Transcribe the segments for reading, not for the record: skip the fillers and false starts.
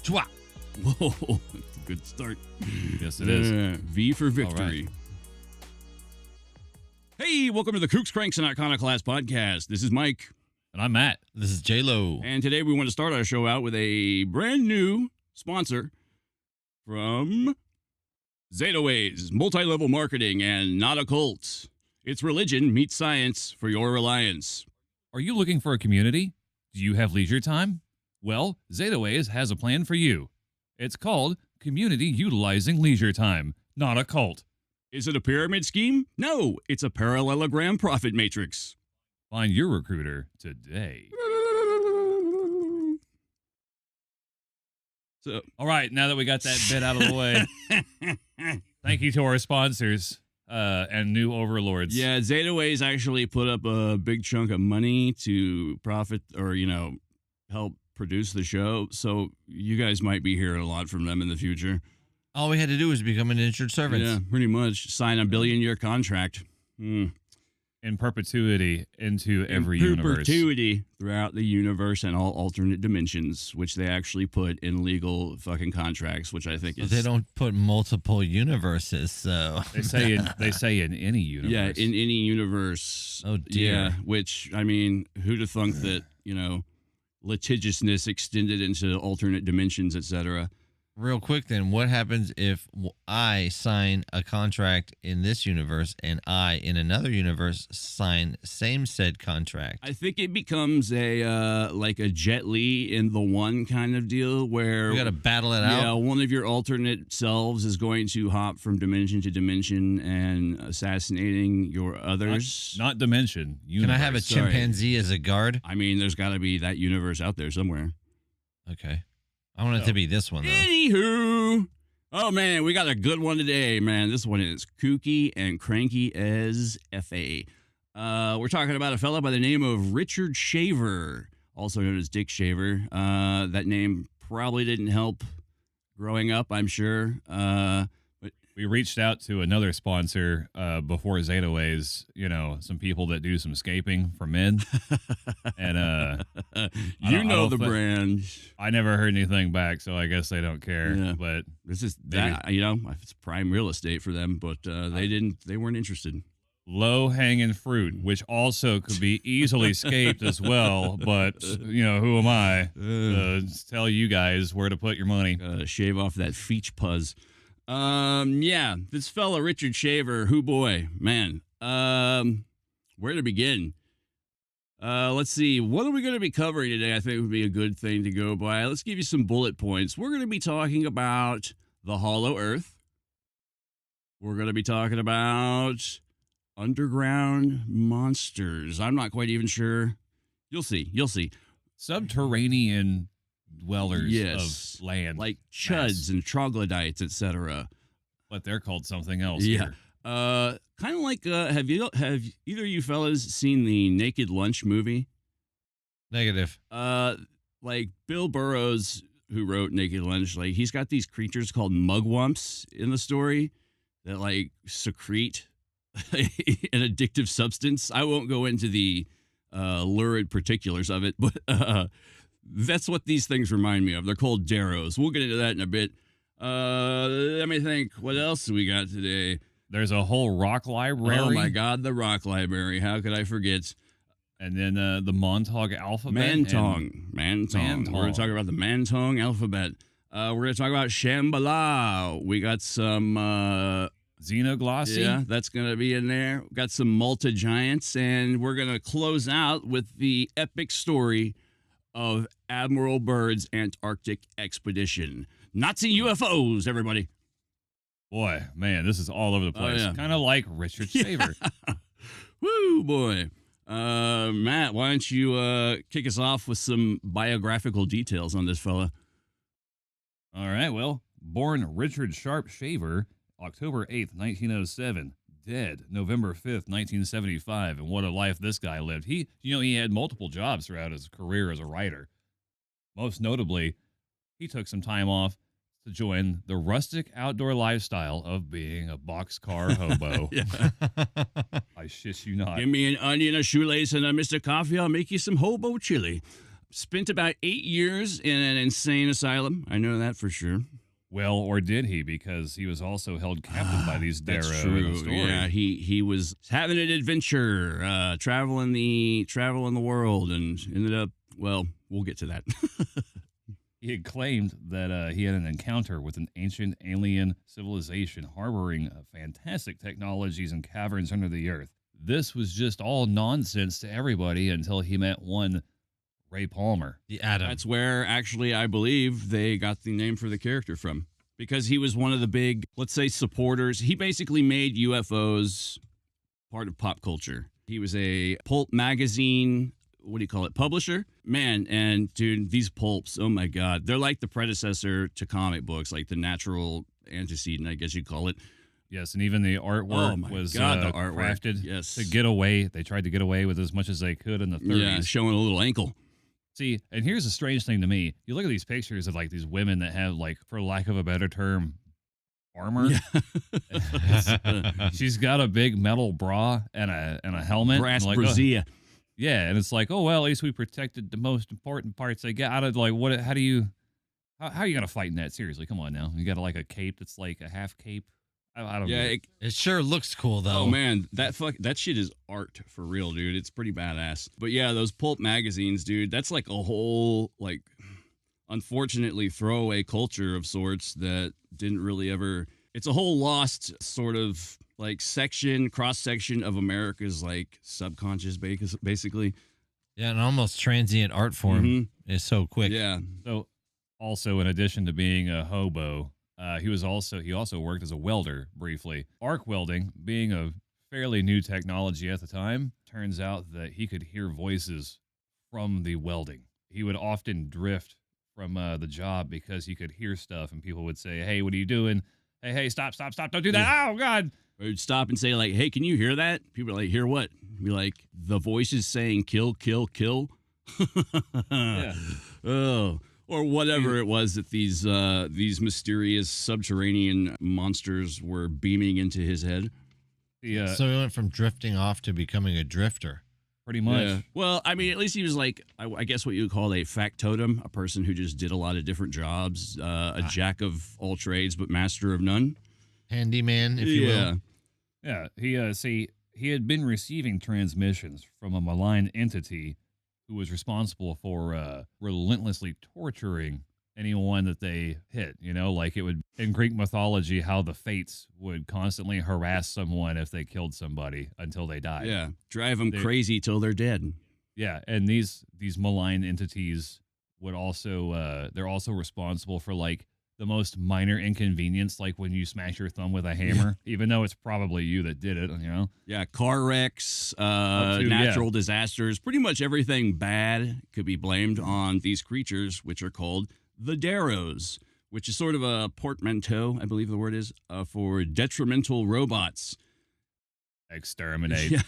Chwa. Whoa, that's a good start. Yes, it is. V for victory. Right. Hey, welcome to the Kooks, Cranks, and Iconoclast podcast. This is Mike. And I'm Matt. This is J-Lo. And today we want to start our show out with a brand new sponsor from Zetaways, multi-level marketing and not a cult. It's religion meets science for your reliance. Are you looking for a community? Do you have leisure time? Well, Zetaways has a plan for you. It's called Community Utilizing Leisure Time, not a cult. Is it a pyramid scheme? No, it's a parallelogram profit matrix. Find your recruiter today. So, all right, now that we got that bit out of the way, thank you to our sponsors and new overlords. Yeah, Zetaways actually put up a big chunk of money to profit or, help produce the show. So you guys might be hearing a lot from them in the future. All we had to do was become an insured servant. Yeah, pretty much. Sign a billion-year contract. In perpetuity into every universe. Perpetuity throughout the universe and all alternate dimensions, which they actually put in legal fucking contracts, which I think is... But they don't put multiple universes, so... They say in any universe. Yeah, in any universe. Oh, dear. Yeah, which, I mean, who'd have thunk that, litigiousness extended into alternate dimensions, etc. Real quick then, what happens if I sign a contract in this universe and I, in another universe, sign same said contract? I think it becomes a like a Jet Li in The One kind of deal where... We got to battle it Yeah, out? one of your alternate selves is going to hop from dimension to dimension and assassinating your others. Not dimension. Universe. Can I have a Sorry. chimpanzee as a guard? I mean, there's got to be that universe out there somewhere. Okay. I want it to be this one, though. Anywho, oh man, we got a good one today, man. This one is kooky and cranky as F.A. We're talking about a fella by the name of Richard Shaver, also known as Dick Shaver. That name probably didn't help growing up, I'm sure. But We reached out to another sponsor before Zetaways, some people that do some scaping for men. And the brand. I never heard anything back, so I guess they don't care. Yeah. But This is Maybe. that, it's prime real estate for them, but they weren't interested. low-hanging fruit, which also could be easily scaped as well. But, who am I to tell you guys where to put your money? Shave off that feech puzz. This fella, Richard Shaver, who boy, man. Where to begin? Let's see. What are we going to be covering today? I think would be a good thing to go by. Let's give you some bullet points. We're going to be talking about the Hollow Earth. We're going to be talking about underground monsters. I'm not quite even sure. You'll see. Subterranean dwellers Yes. of land. Like chuds and troglodytes, etc. But they're called something else Yeah. here. Kind of like, have either of you fellas seen the Naked Lunch movie? Negative. Like Bill Burroughs, who wrote Naked Lunch, like he's got these creatures called mugwumps in the story that like secrete an addictive substance. I won't go into the lurid particulars of it, but that's what these things remind me of. They're called Deros. We'll get into that in a bit. Let me think. What else do we got today? There's a whole rock library. Oh my God, the rock library. How could I forget? And then the Montauk alphabet. Mantong. Mantong. We're going to talk about the Mantong alphabet. We're going to talk about Shambhala. We got some... Xenoglossy. Yeah, that's going to be in there. We've got some Malta Giants, and we're going to close out with the epic story of Admiral Byrd's Antarctic expedition. Nazi UFOs, everybody. Boy, man, this is all over the place. yeah. Kind of like Richard Shaver. Woo, boy. Matt, why don't you kick us off with some biographical details on this fella? All right, well, born Richard Sharp Shaver, October 8th, 1907. Dead November 5th, 1975. And what a life this guy lived. He had multiple jobs throughout his career as a writer. Most notably, he took some time off to join the rustic outdoor lifestyle of being a boxcar hobo. I shit you not. Give me an onion, a shoelace, and a Mr. Coffee. I'll make you some hobo chili. Spent about 8 years in an insane asylum. I know that for sure. Well, or did he? Because he was also held captive by these Darrow. That's in the true. story. Yeah, he was having an adventure, traveling the world, and ended up. Well, we'll get to that. He had claimed that he had an encounter with an ancient alien civilization harboring fantastic technologies and caverns under the earth. This was just all nonsense to everybody until he met one Ray Palmer. The Atom. That's where actually I believe they got the name for the character from, because he was one of the big, let's say, supporters. He basically made UFOs part of pop culture. He was a pulp magazine, what do you call it, publisher? Man, and dude, these pulps, oh my God, they're like the predecessor to comic books, like the natural antecedent, I guess you'd call it. Yes, and even the artwork Oh my was God, the artwork. crafted Yes. to get away. They tried to get away with as much as they could in the 30s. Yeah, showing a little ankle. See, and here's a strange thing to me. You look at these pictures of like these women that have, like, for lack of a better term, armor. She's got a big metal bra and a helmet. Brass and like, brassiere. yeah, and it's like, oh well, at least we protected the most important parts. They got out of like what? How do you? How are you gonna fight in that? Seriously, come on now. You got like a cape that's like a half cape. I don't know. Yeah, It sure looks cool, though. oh man, that shit is art for real, dude. It's pretty badass. But yeah, those pulp magazines, dude, that's like a whole, like, unfortunately throwaway culture of sorts that didn't really ever. It's a whole lost sort of like cross section of America's like subconscious, basically. Yeah, an almost transient art form is so quick. Yeah. So, also in addition to being a hobo, he also worked as a welder briefly. Arc welding, being a fairly new technology at the time, turns out that he could hear voices from the welding. He would often drift from the job because he could hear stuff, and people would say, "Hey, what are you doing? Hey, stop, don't do that. Oh God." Or you'd stop and say, like, "Hey, can you hear that?" People are like, "Hear what?" Be like, "The voice is saying kill, kill, kill." Yeah. Oh. Or whatever it was that these mysterious subterranean monsters were beaming into his head. So he went from drifting off to becoming a drifter. Pretty much. Yeah. Well, I mean, at least he was like, I guess what you would call a factotum, a person who just did a lot of different jobs, a jack of all trades but master of none. Handyman, if you will. Yeah. He had been receiving transmissions from a malign entity who was responsible for relentlessly torturing anyone that they hit. You know, like it would, in Greek mythology, how the fates would constantly harass someone if they killed somebody until they died. Yeah, drive them crazy till they're dead. Yeah, and these malign entities would also, they're also responsible for like the most minor inconvenience, like when you smash your thumb with a hammer, even though it's probably you that did it, you know? Yeah, car wrecks, natural disasters, pretty much everything bad could be blamed on these creatures, which are called the Darrows, which is sort of a portmanteau, I believe the word is, for detrimental robots. Exterminate. Yeah.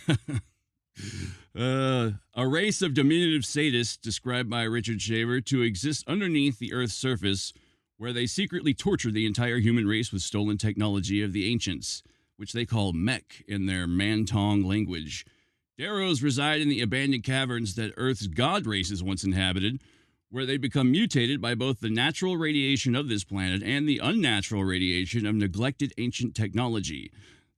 A race of diminutive sadists described by Richard Shaver to exist underneath the Earth's surface, where they secretly torture the entire human race with stolen technology of the ancients, which they call mech in their Mantong language. Darrows reside in the abandoned caverns that Earth's god races once inhabited, where they become mutated by both the natural radiation of this planet and the unnatural radiation of neglected ancient technology.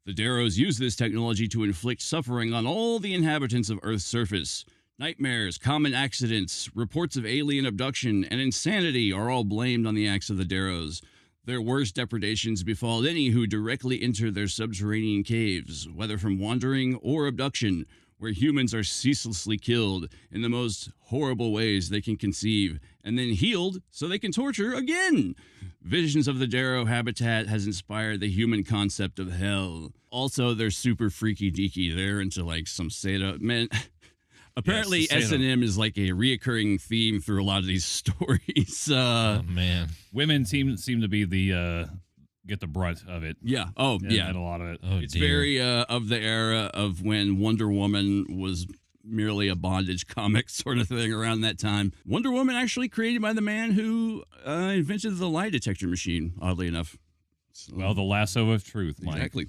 The Darrows use this technology to inflict suffering on all the inhabitants of Earth's surface. Nightmares, common accidents, reports of alien abduction, and insanity are all blamed on the acts of the Darrows. Their worst depredations befall any who directly enter their subterranean caves, whether from wandering or abduction, where humans are ceaselessly killed in the most horrible ways they can conceive, and then healed so they can torture again. Visions of the Darrow habitat has inspired the human concept of hell. Also, they're super freaky deaky. They're into like some Sata. Man, apparently S&M is like a reoccurring theme through a lot of these stories. Oh, man. Women seem to be the get the brunt of it. Yeah. Oh, yeah. And a lot of it. Oh, It's dear. very of the era of when Wonder Woman was merely a bondage comic sort of thing around that time. Wonder Woman actually created by the man who invented the lie detector machine, oddly enough. So, Well, the lasso of truth, Mike. exactly.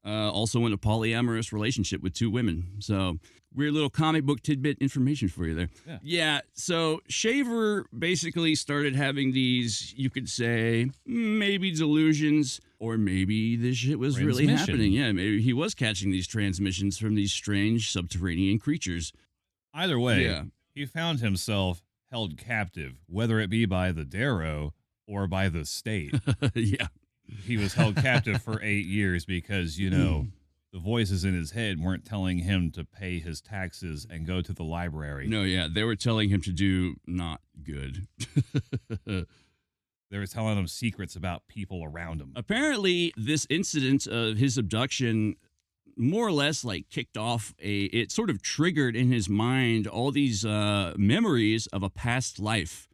Also in a polyamorous relationship with 2 women. So weird little comic book tidbit information for you there. Yeah. So Shaver basically started having these, you could say, maybe delusions, or maybe this shit was really happening. Yeah, maybe he was catching these transmissions from these strange subterranean creatures. Either way, he found himself held captive, whether it be by the Darrow or by the state. Yeah. He was held captive for 8 years because, you know, the voices in his head weren't telling him to pay his taxes and go to the library. No, yeah, they were telling him to do not good. They were telling him secrets about people around him. Apparently, this incident of his abduction more or less like kicked off it sort of triggered in his mind all these memories of a past life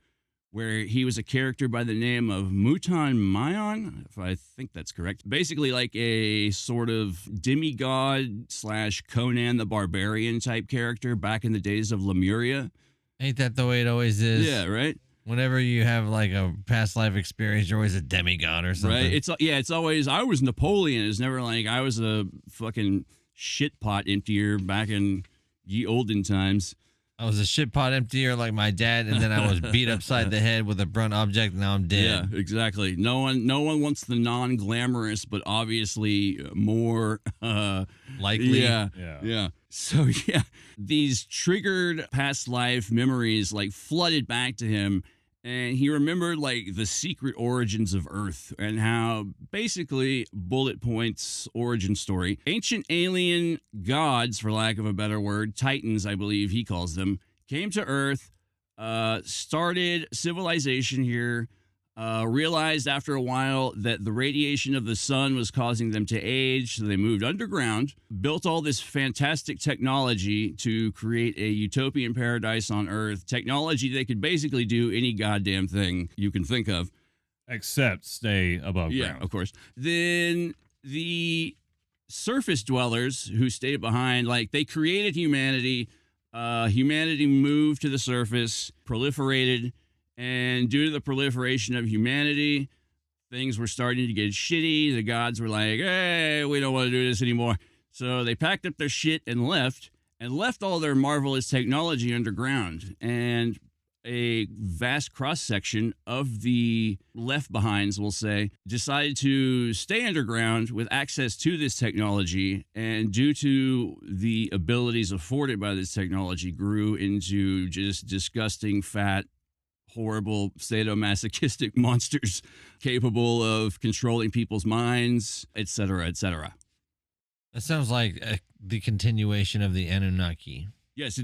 where he was a character by the name of Mutan Mayon, if I think that's correct. Basically like a sort of demigod / Conan the Barbarian type character back in the days of Lemuria. Ain't that the way it always is? Yeah, right? Whenever you have like a past life experience, you're always a demigod or something. Right? It's always, I was Napoleon. It's never like I was a fucking shit pot emptier back in ye olden times. I was a shit pot emptier like my dad, and then I was beat upside the head with a blunt object, and now I'm dead. Yeah, exactly. No one wants the non-glamorous, but obviously more likely. Yeah. So yeah, these triggered past life memories like flooded back to him, and he remembered like the secret origins of Earth and how basically bullet points origin story. Ancient alien gods, for lack of a better word, Titans, I believe he calls them, came to Earth, started civilization here, realized after a while that the radiation of the sun was causing them to age, so they moved underground, built all this fantastic technology to create a utopian paradise on Earth, technology that could basically do any goddamn thing you can think of. Except stay above ground. Yeah, of course. Then the surface dwellers who stayed behind, like they created humanity. Humanity moved to the surface, proliferated, and due to the proliferation of humanity, things were starting to get shitty. The gods were like, hey, we don't want to do this anymore. So they packed up their shit and left all their marvelous technology underground. And a vast cross-section of the left-behinds, we'll say, decided to stay underground with access to this technology, and due to the abilities afforded by this technology, grew into just disgusting, fat, horrible, sadomasochistic monsters capable of controlling people's minds, etc., etc. That sounds like the continuation of the Anunnaki. Yes,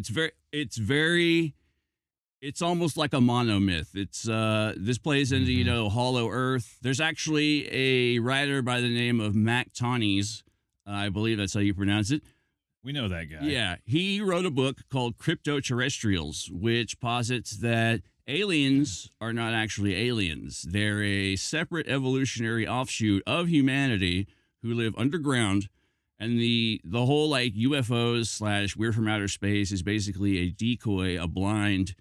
it's almost like a monomyth. It's this plays into Hollow Earth. There's actually a writer by the name of Mac Tonnies, I believe that's how you pronounce it. We know that guy. Yeah, he wrote a book called Cryptoterrestrials, which posits that aliens are not actually aliens. They're a separate evolutionary offshoot of humanity who live underground. And the whole like UFOs / we're from outer space is basically a decoy, a blind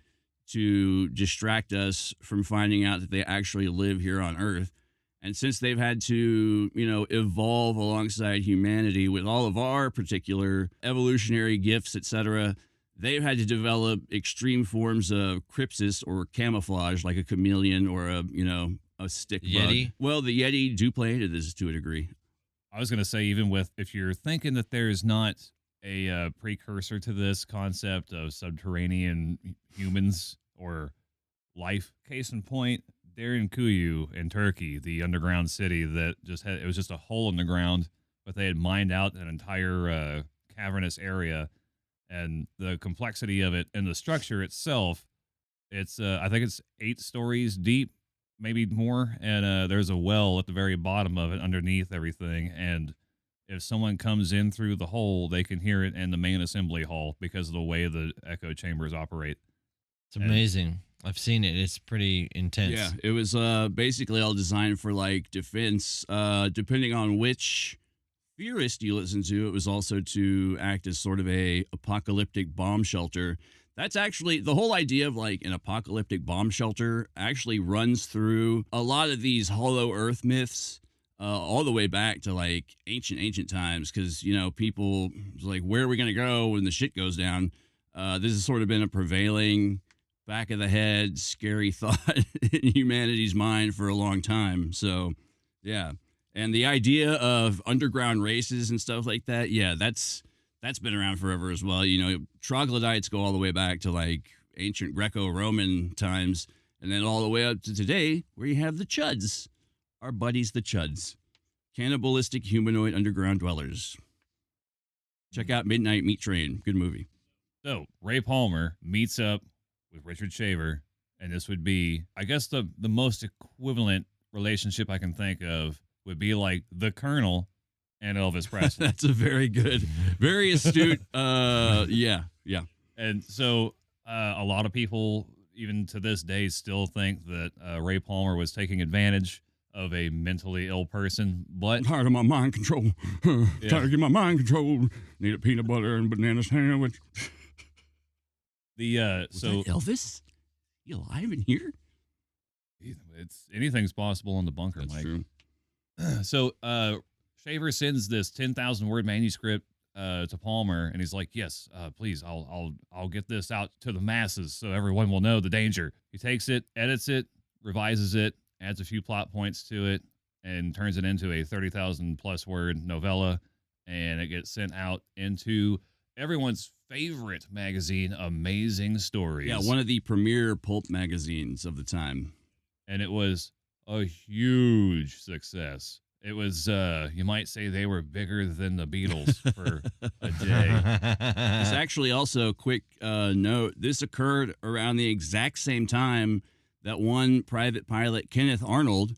to distract us from finding out that they actually live here on Earth. And since they've had to, evolve alongside humanity with all of our particular evolutionary gifts, etc., they've had to develop extreme forms of crypsis or camouflage, like a chameleon or a stick Yeti. Bug. Well, the Yeti do play into this to a degree. I was going to say, even if you're thinking that there's not a precursor to this concept of subterranean humans or life, case in point, Derinkuyu in Turkey, the underground city that it was just a hole in the ground, but they had mined out an entire cavernous area. And the complexity of it and the structure itself, it's I think it's 8 stories deep, maybe more. And there's a well at the very bottom of it underneath everything. And if someone comes in through the hole, they can hear it in the main assembly hall because of the way the echo chambers operate. It's amazing. I've seen it. It's pretty intense. Yeah, it was basically all designed for like defense. Depending on which theorist you listen to, it was also to act as sort of a apocalyptic bomb shelter. That's actually the whole idea of like an apocalyptic bomb shelter actually runs through a lot of these Hollow Earth myths. all the way back to like ancient times. Cause, you know, people was like, where are we going to go when the shit goes down? This has sort of been a prevailing back of the head, scary thought in humanity's mind for a long time. So, yeah. And the idea of underground races and stuff like that, yeah, that's been around forever as well. You know, troglodytes go all the way back to like ancient Greco-Roman times, and then all the way up to today, where you have the Chuds, our buddies, the Chuds, cannibalistic humanoid underground dwellers. Check out Midnight Meat Train. Good movie. So Ray Palmer meets up with Richard Shaver, and this would be, I guess, the most equivalent relationship I can think of would be like the Colonel and Elvis Presley. That's a very good, very astute. Yeah. And so a lot of people, even to this day, still think that Ray Palmer was taking advantage of a mentally ill person. But Tired of my mind control. Tired to get my mind control. Need a peanut butter and banana sandwich. So Elvis, you alive in here? it's anything's possible in the bunker, That's Mike. true. So Shaver sends this 10,000 word manuscript to Palmer, and he's like, "Yes, please, I'll get this out to the masses so everyone will know the danger." He takes it, edits it, revises it, adds a few plot points to it, and turns it into a 30,000 plus word novella, and it gets sent out into everyone's favorite magazine, Amazing Stories. Yeah, one of the premier pulp magazines of the time. And it was a huge success. It was, you might say they were bigger than the Beatles for a day. It's actually also, quick note, this occurred around the exact same time that one private pilot, Kenneth Arnold,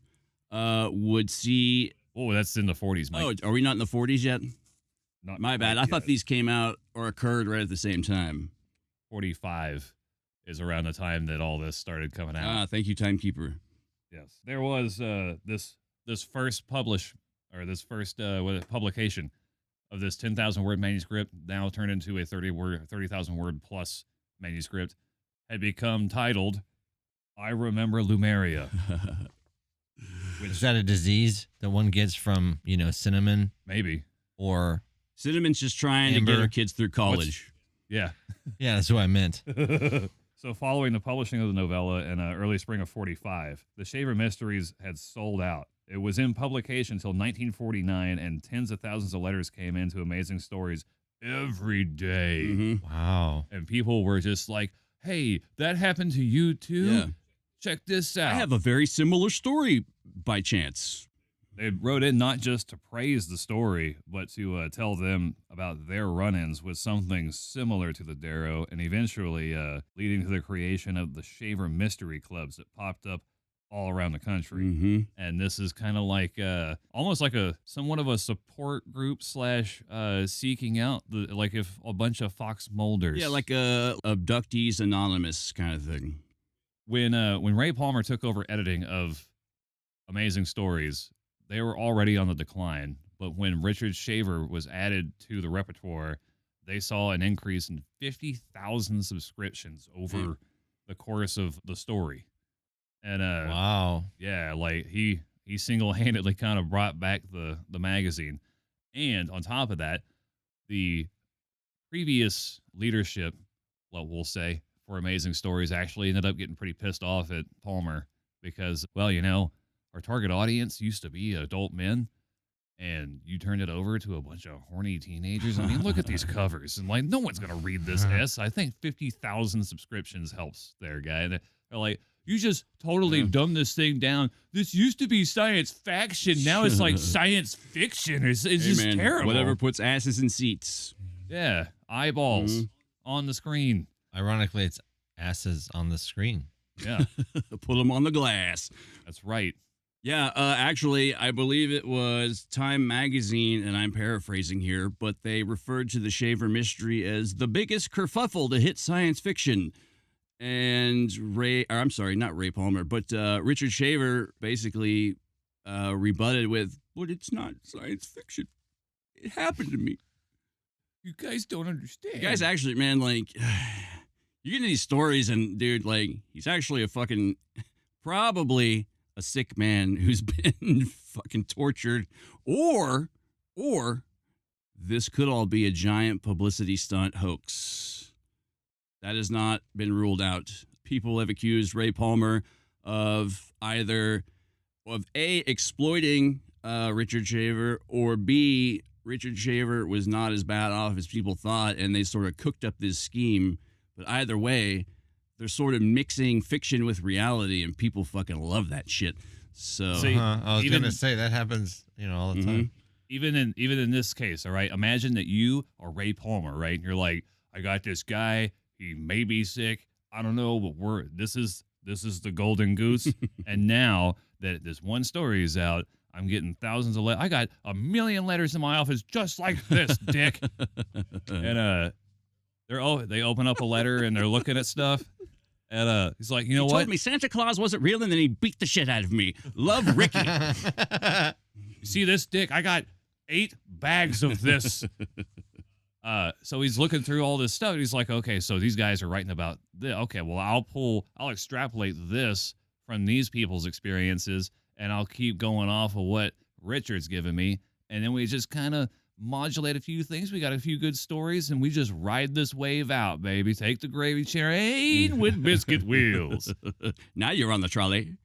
would see... Oh, that's in the 40s, Mike. Oh, are we not in the 40s yet? Not My bad. quite I thought yet. these came out or occurred right at the same time. 45 is around the time that all this started coming out. Ah, thank you, timekeeper. Yes. There was this first publication of this 10,000 word manuscript, now turned into a 30,000 word plus manuscript, had become titled "I Remember Lumeria." Is that a disease that one gets from, cinnamon Maybe. or... Cinnamon's just trying to get Amber. her kids through college. Yeah. Yeah, that's what I meant. So following the publishing of the novella in early spring of 45, the Shaver Mysteries had sold out. It was in publication until 1949, and tens of thousands of letters came into Amazing Stories every day. Mhm. Wow. And people were just like, "Hey, that happened to you too? Yeah. Check this out." I have a very similar story by chance. They wrote in not just to praise the story, but to tell them about their run-ins with something similar to the Darrow, and eventually leading to the creation of the Shaver Mystery Clubs that popped up all around the country. Mm-hmm. And this is kind of like almost like somewhat of a support group / seeking out like if a bunch of Fox Mulders. Yeah, like a Abductees Anonymous kind of thing. When Ray Palmer took over editing of Amazing Stories, they were already on the decline. But when Richard Shaver was added to the repertoire, they saw an increase in 50,000 subscriptions over the course of the story. And Wow. yeah, like he single-handedly kind of brought back the magazine. And on top of that, the previous leadership, we'll say, for Amazing Stories actually ended up getting pretty pissed off at Palmer because, well, our target audience used to be adult men, and you turned it over to a bunch of horny teenagers. I mean, look at these covers, and like, no one's gonna read this. I think 50,000 subscriptions helps there, guy. And they're like, you just totally dumbed this thing down. This used to be science fiction. Now it's like science fiction. It's just man, terrible. Whatever puts asses in seats. Yeah, eyeballs on the screen. Ironically, it's asses on the screen. Yeah, Put them on the glass. that's right. Yeah, actually, I believe it was Time Magazine, and I'm paraphrasing here, but they referred to the Shaver mystery as the biggest kerfuffle to hit science fiction. And not Ray Palmer, but Richard Shaver basically rebutted with, "But it's not science fiction. It happened to me." You guys don't understand. You guys actually, man, like, you get into these stories, and dude, like, he's actually a fucking probably a sick man who's been fucking tortured, or this could all be a giant publicity stunt hoax. That has not been ruled out. People have accused Ray Palmer of either of A, exploiting Richard Shaver, or B, Richard Shaver was not as bad off as people thought, and they sort of cooked up this scheme. But either way, they're sort of mixing fiction with reality, and people fucking love that shit. So See, I was even- going to say that happens, all the time. Even in this case, all right. Imagine that you are Ray Palmer, right? And you're like, I got this guy. He may be sick. I don't know, but this is the golden goose. And now that this one story is out, I'm getting thousands of letters. I got 1 million letters in my office just like this, dick. And they open up a letter and they're looking at stuff. And he's like, you know he what? told me Santa Claus wasn't real, and then he beat the shit out of me. Love, Ricky. You see this, dick? I got 8 bags of this. So he's looking through all this stuff. And he's like, okay, so these guys are writing about this. Okay, well, I'll extrapolate this from these people's experiences, and I'll keep going off of what Richard's given me. And then we just kind of modulate a few things. We got a few good stories, and we just ride this wave out, baby. Take the gravy train with biscuit wheels. Now you're on the trolley.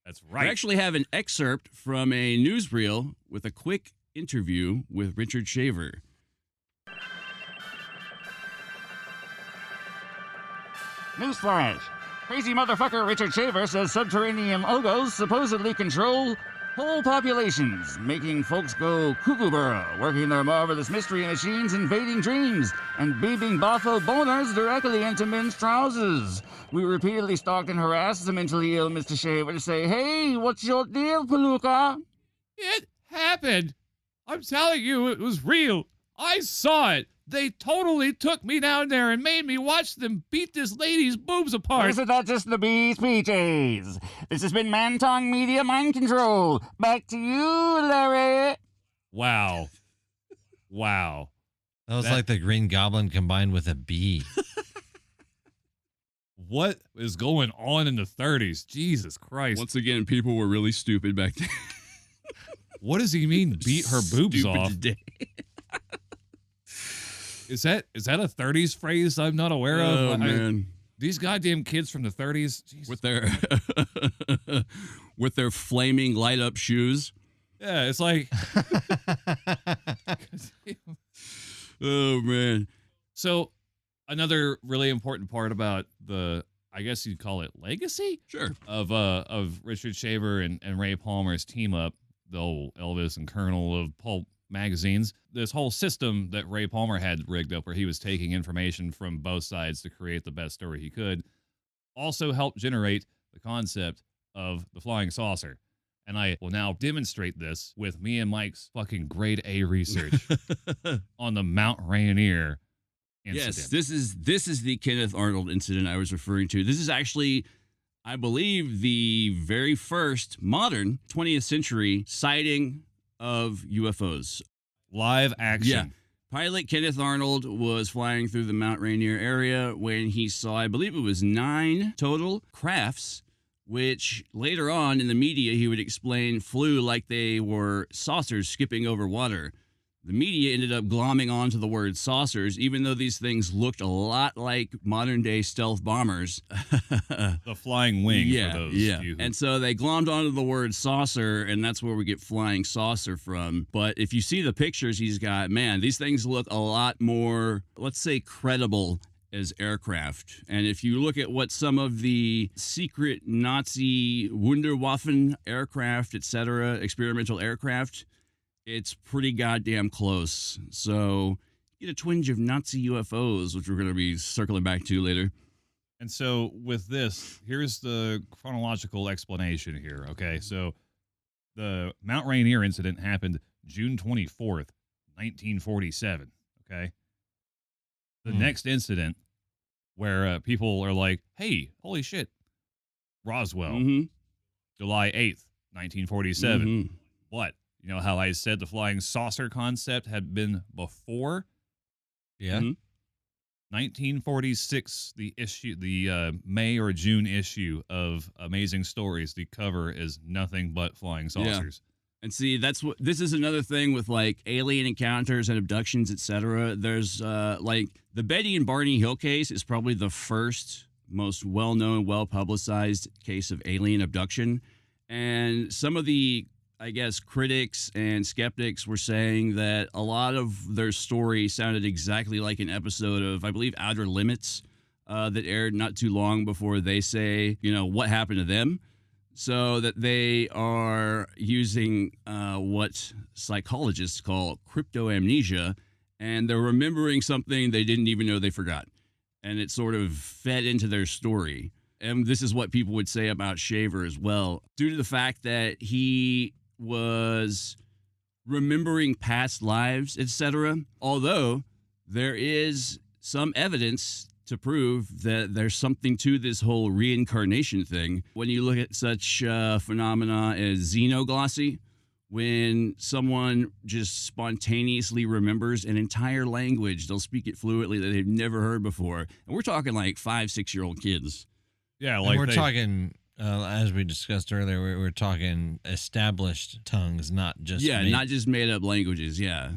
That's I right. actually have an excerpt from a newsreel with a quick interview with Richard Shaver. Newsflash. Crazy motherfucker Richard Shaver says subterranean ogos supposedly control whole populations, making folks go cuckoo burrow, working their marvelous mystery machines, invading dreams, and beaming boffo boners directly into men's trousers. We repeatedly stalked and harassed the mentally ill Mr. Shaver to say, hey, what's your deal, Palooka? It happened. I'm telling you, it was real. I saw it. They totally took me down there and made me watch them beat this lady's boobs Or apart. is it not just the bee's peaches? This has been Man-Tong Media Mind Control. Back to you, Larry. Wow. Wow. That was That- like the Green Goblin combined with a bee. What is going on in the 30s? Jesus Christ. Once again, people were really stupid back then. What does he mean, beat her boobs Stupid off? today. Is that a 30s phrase I'm not aware of? Oh, man. These goddamn kids from the 30s. Jesus. With their with their flaming light up shoes. Yeah, it's like. Oh man. So another really important part about I guess you'd call it legacy Sure. of Richard Shaver and Ray Palmer's team up, the old Elvis and Colonel of pulp magazines. This whole system that Ray Palmer had rigged up where he was taking information from both sides to create the best story he could also helped generate the concept of the flying saucer. And I will now demonstrate this with me and Mike's fucking grade A research on the Mount Rainier incident. Yes, this is the Kenneth Arnold incident I was referring to. This is actually, I believe, the very first modern 20th century sighting of UFOs. Live action. Yeah. Pilot Kenneth Arnold was flying through the Mount Rainier area when he saw, I believe it was 9 total crafts, which later on in the media he would explain flew like they were saucers skipping over water. The media ended up glomming onto the word saucers, even though these things looked a lot like modern-day stealth bombers. The flying wing Yeah, for those yeah. few who- And so they glommed onto the word saucer, and that's where we get flying saucer from. But if you see the pictures he's got, man, these things look a lot more, let's say, credible as aircraft. And if you look at what some of the secret Nazi Wunderwaffen aircraft, etc., experimental aircraft, it's pretty goddamn close. So get a twinge of Nazi UFOs, which we're going to be circling back to later. And so with this, here's the chronological explanation here, okay? So the Mount Rainier incident happened June 24th, 1947, okay? The next incident where people are like, hey, holy shit, Roswell, Mhm. July 8th, 1947. Mhm. What? You know how I said the flying saucer concept had been before? Yeah. Mhm. 1946, the May or June issue of Amazing Stories. The cover is nothing but flying saucers. And see, this is another thing with like alien encounters and abductions, etc. There's like the Betty and Barney Hill case is probably the first most well-known, well-publicized case of alien abduction. And some of the, I guess, critics and skeptics were saying that a lot of their story sounded exactly like an episode of, I believe, Outer Limits that aired not too long before They Say, what happened to them. So that they are using what psychologists call cryptoamnesia, and they're remembering something they didn't even know they forgot. And it sort of fed into their story. And this is what people would say about Shaver as well, due to the fact that he was remembering past lives, etc. Although there is some evidence to prove that there's something to this whole reincarnation thing. When you look at such phenomena as xenoglossy, when someone just spontaneously remembers an entire language, they'll speak it fluently that they've never heard before. And we're talking like 5-6-year-old kids. Yeah, And like we're talking, as we discussed earlier, we're talking established tongues, not just not just made up languages. Yeah.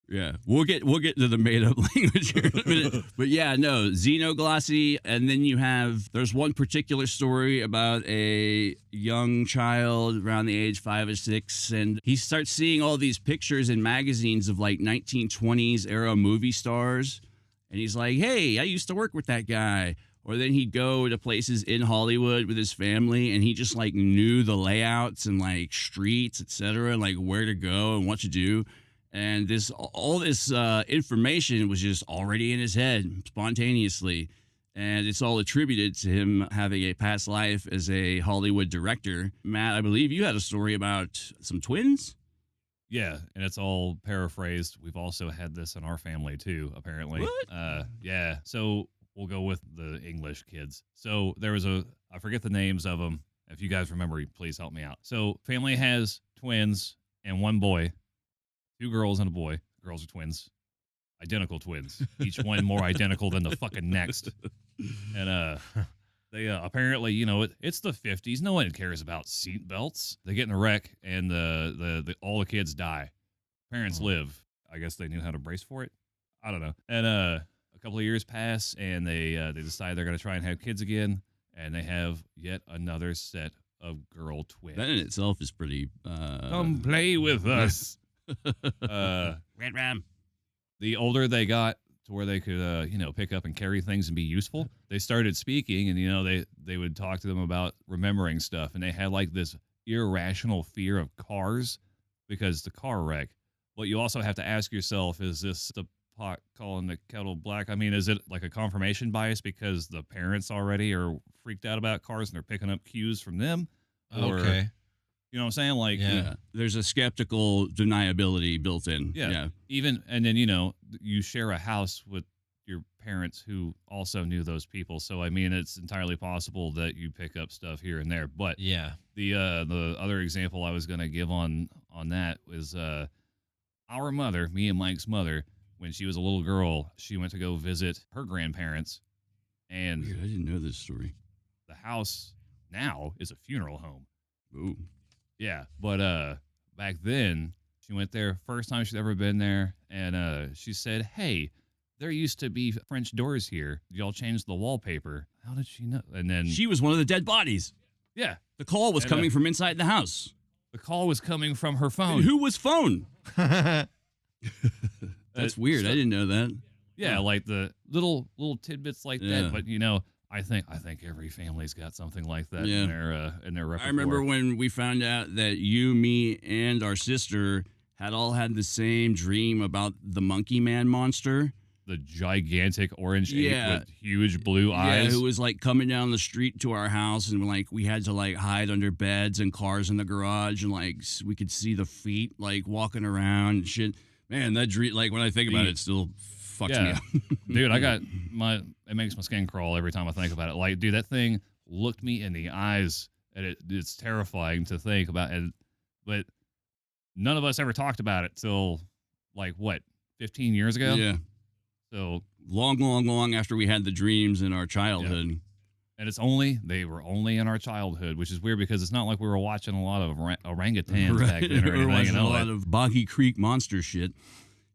Yeah, we'll get to the made up language here in a minute. But yeah, no, xenoglossy. And then there's one particular story about a young child around the age 5 or 6, and he starts seeing all these pictures in magazines of like 1920s era movie stars. And he's like, hey, I used to work with that guy. Or then he'd go to places in Hollywood with his family, and he just like knew the layouts and like streets, etc., like where to go and what to do. And all this information was just already in his head spontaneously. And it's all attributed to him having a past life as a Hollywood director. Matt, I believe you had a story about some twins? Yeah, and it's all paraphrased. We've also had this in our family too, apparently. What? Yeah, so we'll go with the English kids. So there was I forget the names of them. If you guys remember, please help me out. So family has twins and one boy. 2 girls and a boy. Girls are twins. Identical twins. Each one more identical than the fucking next. And they apparently, it's the 50s. No one cares about seat belts. They get in a wreck and all the kids die. Parents live. I guess they knew how to brace for it. I don't know. And a couple of years pass and they decide they're going to try and have kids again. And they have yet another set of girl twins. That in itself is pretty... Come play with us. Red Ram. The older they got to where they could, pick up and carry things and be useful, they started speaking, and they would talk to them about remembering stuff, and they had like this irrational fear of cars because the car wreck. But you also have to ask yourself: is this the pot calling the kettle black? I mean, is it like a confirmation bias because the parents already are freaked out about cars and they're picking up cues from them? Or, Okay. You know what I'm saying? Like, Yeah. There's a skeptical deniability built in. Yeah. Even, and then, you share a house with your parents who also knew those people. So, I mean, it's entirely possible that you pick up stuff here and there. But Yeah. the other example I was going to give on that was our mother, me and Mike's mother, when she was a little girl, she went to go visit her grandparents. And Weird, I didn't know this story. the house now is a funeral home. Ooh. Yeah, but back then she went there first time she'd ever been there, and she said, "Hey, there used to be French doors here. Y'all changed the wallpaper." How did she know? And then She was one of the dead bodies. yeah, The call was And, coming from inside the house. the call was coming from her phone. Who was phone? That's weird. so- I didn't know that. Yeah, like the little tidbits like Yeah. that. But I think every family's got something like that Yeah. in their repertoire. I remember when we found out that you, me, and our sister had all had the same dream about the Monkey Man monster. the gigantic orange Yeah. ape with huge blue Yeah, eyes. who was like coming down the street to our house, and like we had to like hide under beds and cars in the garage, and like we could see the feet like walking around and shit. Man, that dream, like when I think about it, it still fucks me Yeah. up. Dude, it makes my skin crawl every time I think about it. Like, dude, that thing looked me in the eyes, and it's terrifying to think about. But none of us ever talked about it till like what, 15 years ago? Yeah. So Long after we had the dreams in our childhood. and they were only in our childhood, which is weird because it's not like we were watching a lot of orangutans back then or We were anything. watching You know, a lot of Boggy Creek monster shit.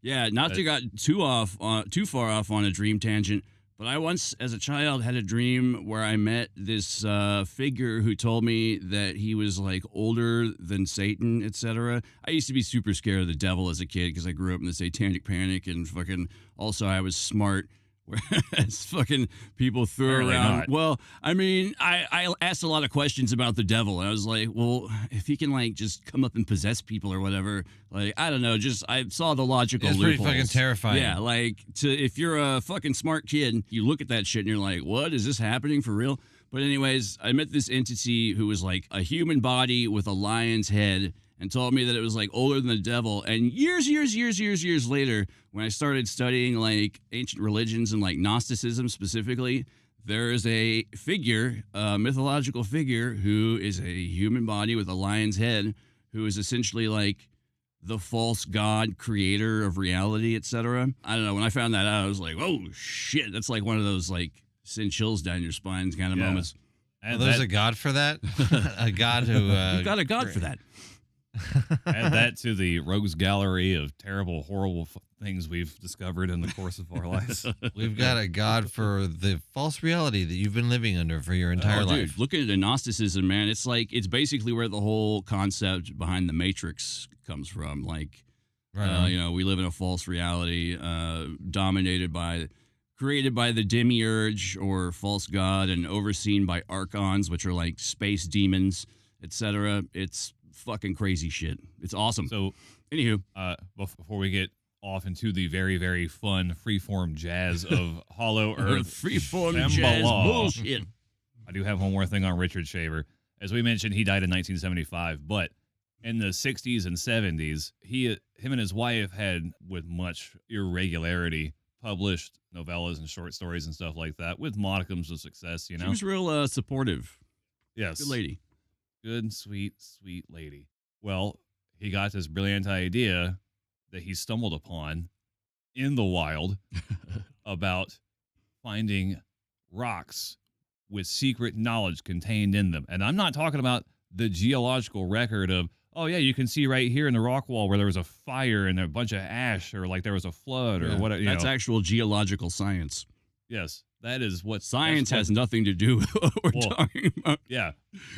Yeah, not to got too far off on a dream tangent, but I once, as a child, had a dream where I met this figure who told me that he was like older than Satan, etc. I used to be super scared of the devil as a kid because I grew up in the Satanic Panic and fucking. Also, I was smart. Whereas fucking people threw Apparently around. not. Well, I mean, I asked a lot of questions about the devil. I was like, well, if he can like just come up and possess people or whatever, like I don't know, just I saw the logical It's pretty loopholes. fucking terrifying. Yeah, like if you're a fucking smart kid, you look at that shit and you're like, what is this happening for real? But anyways, I met this entity who was like a human body with a lion's head and told me that it was like older than the devil. And years later, when I started studying like ancient religions and like Gnosticism specifically, there is a figure, a mythological figure who is a human body with a lion's head, who is essentially like the false god creator of reality, etc. I don't know. When I found that out, I was like, oh shit, that's like one of those like send chills down your spine kind of moments. and There's that, a god for that. A god who. You've got a god for that. add that to the rogues gallery of terrible, horrible things we've discovered in the course of our lives. We've got a god for the false reality that you've been living under for your entire life. Dude, looking at Gnosticism, man, it's like it's basically where the whole concept behind the Matrix comes from. Like, Right on. you know, we live in a false reality, created by the demiurge or false god, and overseen by archons, which are like space demons, etc. It's fucking crazy shit. It's awesome. So, Anywho, before we get off into the very, very fun freeform jazz of Hollow Earth freeform Shambhala, jazz bullshit. I do have one more thing on Richard Shaver. As we mentioned, he died in 1975, but in the 60s and 70s, him and his wife had, with much irregularity, published novellas and short stories and stuff like that with modicums of success, you know? She was real supportive. Yes. Good lady. Good, sweet, sweet lady. Well, he got this brilliant idea that he stumbled upon in the wild about finding rocks with secret knowledge contained in them. And I'm not talking about the geological record of, oh, yeah, you can see right here in the rock wall where there was a fire and a bunch of ash or like there was a flood or whatever. That's actual geological science. Yes, that is what Science has nothing to do with what we're talking about. Yeah,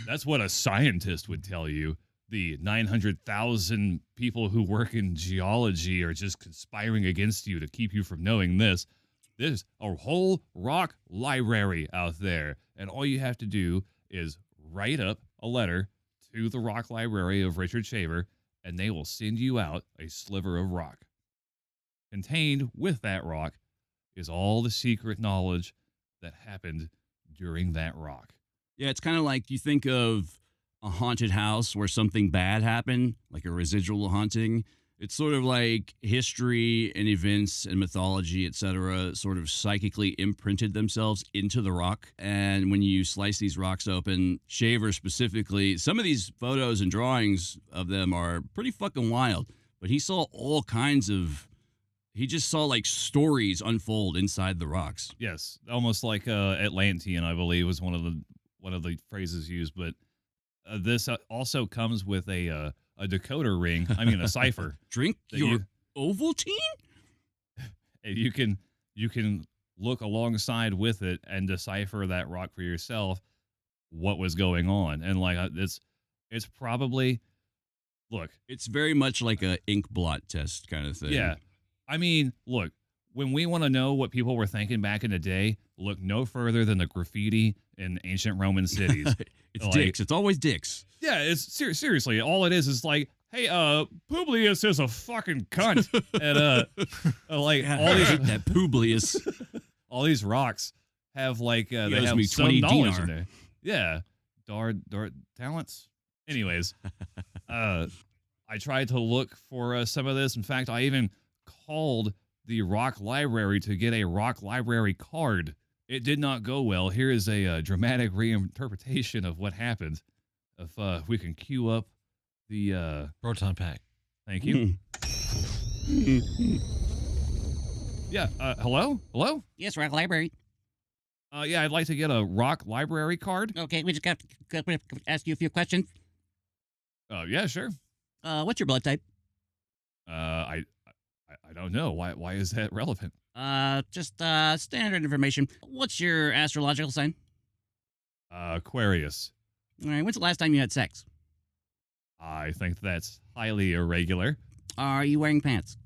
that's what a scientist would tell you. The 900,000 people who work in geology are just conspiring against you to keep you from knowing this. There's a whole rock library out there, and all you have to do is write up a letter to the rock library of Richard Shaver, and they will send you out a sliver of rock. Contained with that rock is all the secret knowledge that happened during that rock. Yeah, it's kind of like you think of a haunted house where something bad happened, like a residual haunting. It's sort of like history and events and mythology, etc., sort of psychically imprinted themselves into the rock. And when you slice these rocks open, Shaver specifically, some of these photos and drawings of them are pretty fucking wild. But he saw all kinds of, he just saw like stories unfold inside the rocks. Yes, almost like Atlantean, I believe, was one of the phrases used. But this also comes with a decoder ring. I mean, a cipher. Drink your Ovaltine? And you can look alongside with it and decipher that rock for yourself. What was going on? And like it's probably, look, it's very much like a ink blot test kind of thing. Yeah. I mean, look, when we want to know what people were thinking back in the day, look no further than the graffiti in ancient Roman cities. It's like, dicks. It's always dicks. Yeah, it's seriously, all it is like, hey, Publius is a fucking cunt. And like all these that Publius. All these rocks have like they owes have me some 20 knowledge dinar. in there. Yeah. Dar talents. Anyways, I tried to look for some of this. In fact, I even called the rock library to get a rock library card. It did not go well. Here is a dramatic reinterpretation of what happened. If we can cue up the Proton pack. thank you. Yeah. Hello? Hello? Yes, Rock Library. Yeah, I'd like to get a rock library card. Okay, we just got to ask you a few questions. Yeah, sure. What's your blood type? I don't know. Why is that relevant? Just standard information. What's your astrological sign? Aquarius. All right, when's the last time you had sex? I think that's highly irregular. Are you wearing pants?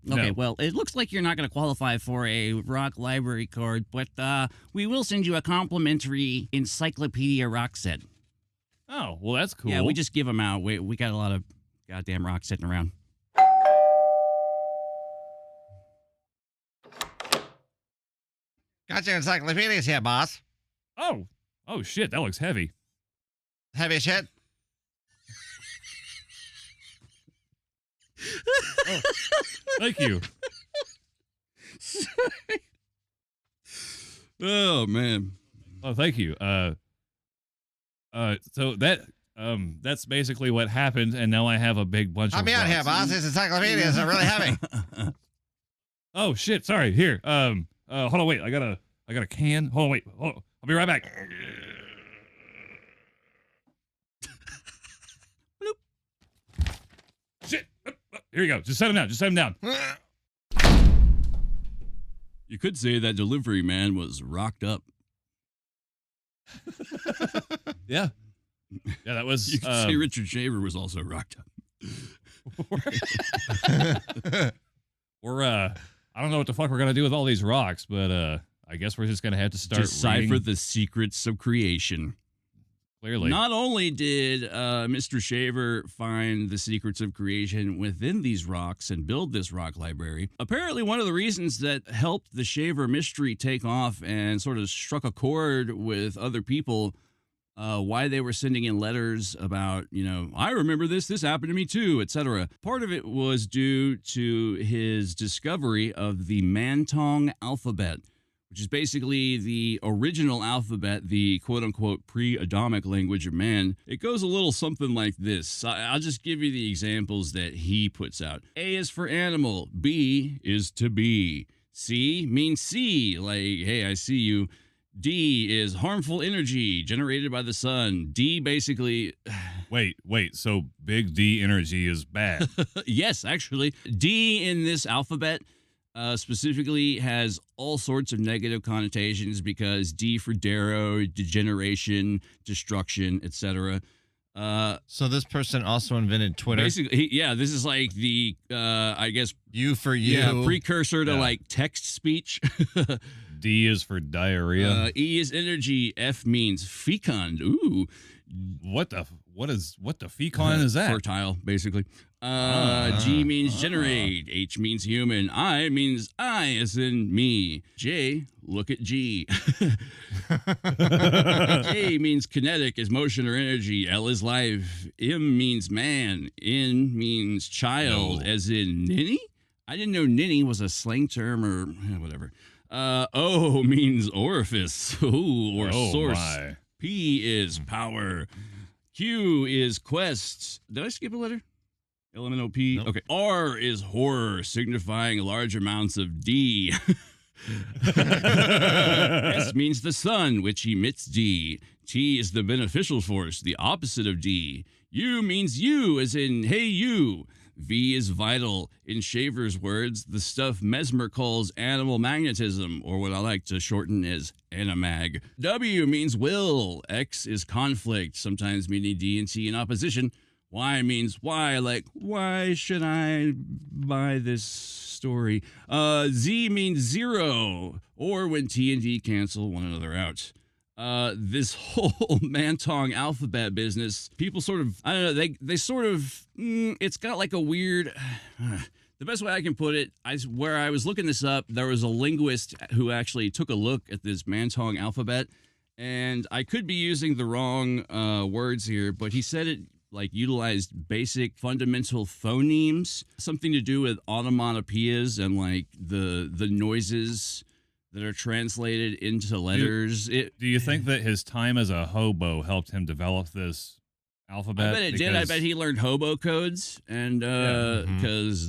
Okay, No. well, it looks like you're not going to qualify for a rock library card, but we will send you a complimentary Encyclopedia rock set. Oh, well, that's cool. Yeah, we just give them out. We got a lot of goddamn rocks sitting around. Got your encyclopedias here, boss. Oh shit, that looks heavy. Heavy shit. Thank you. Oh man. Oh, thank you. So that's basically what happened, and now I have a big bunch Help of me out here, rocks. boss. These encyclopedias are really heavy. Oh shit, sorry. Here. Hold on, wait. I got a can. Hold on, wait. Hold on. I'll be right back. Shit. Here you go. Just set him down. Just set him down. You could say that delivery man was rocked up. Yeah. Yeah, that was. You could say Richard Shaver was also rocked up. We're I don't know what the fuck we're gonna do with all these rocks, but I guess we're just gonna have to start Decipher reading. the secrets of creation. Clearly. Not only did Mr. Shaver find the secrets of creation within these rocks and build this rock library, apparently one of the reasons that helped the Shaver mystery take off and sort of struck a chord with other people, why they were sending in letters about, I remember this happened to me too, etc. Part of it was due to his discovery of the Mantong alphabet, which is basically the original alphabet, the quote-unquote pre-Adamic language of man. It goes a little something like this. I'll just give you the examples that he puts out. A is for animal. B is to be. C means see, like, hey, I see you. D is harmful energy generated by the sun. D basically... Wait. So big D energy is bad. Yes, actually. D in this alphabet specifically has all sorts of negative connotations because D for Dero, degeneration, destruction, etc. So this person also invented Twitter. Basically, this is like the, I guess, You for you. precursor to Yeah. like text speech. D is for diarrhea. E is energy. F means fecund. Ooh. What the fecon is that? Fertile, basically. G means generate. H means human. I means I as in me. J, look at G. K means kinetic as motion or energy. L is life. M means man. N means child as in ninny? I didn't know ninny was a slang term or whatever. O means orifice. Ooh, or source. My. P is power. Q is quest. Did I skip a letter? LMNOP. Nope. Okay. R is horror, signifying large amounts of D. S means the sun, which emits D. T is the beneficial force, the opposite of D. U means you, as in, hey, you. V is vital. In Shaver's words, the stuff Mesmer calls animal magnetism, or what I like to shorten as animag. W means will. X is conflict, sometimes meaning D and T in opposition. Y means why, like, why should I buy this story? Z means zero, or when T and D cancel one another out. This whole Mantong alphabet business, people sort of, I don't know, they sort of, it's got like a weird, the best way I can put it, where I was looking this up, there was a linguist who actually took a look at this Mantong alphabet, and I could be using the wrong words here, but he said it like utilized basic fundamental phonemes, something to do with onomatopoeias and like the noises that are translated into letters. Do you think that his time as a hobo helped him develop this alphabet. I bet it did. I bet he learned hobo codes, and Mhm. because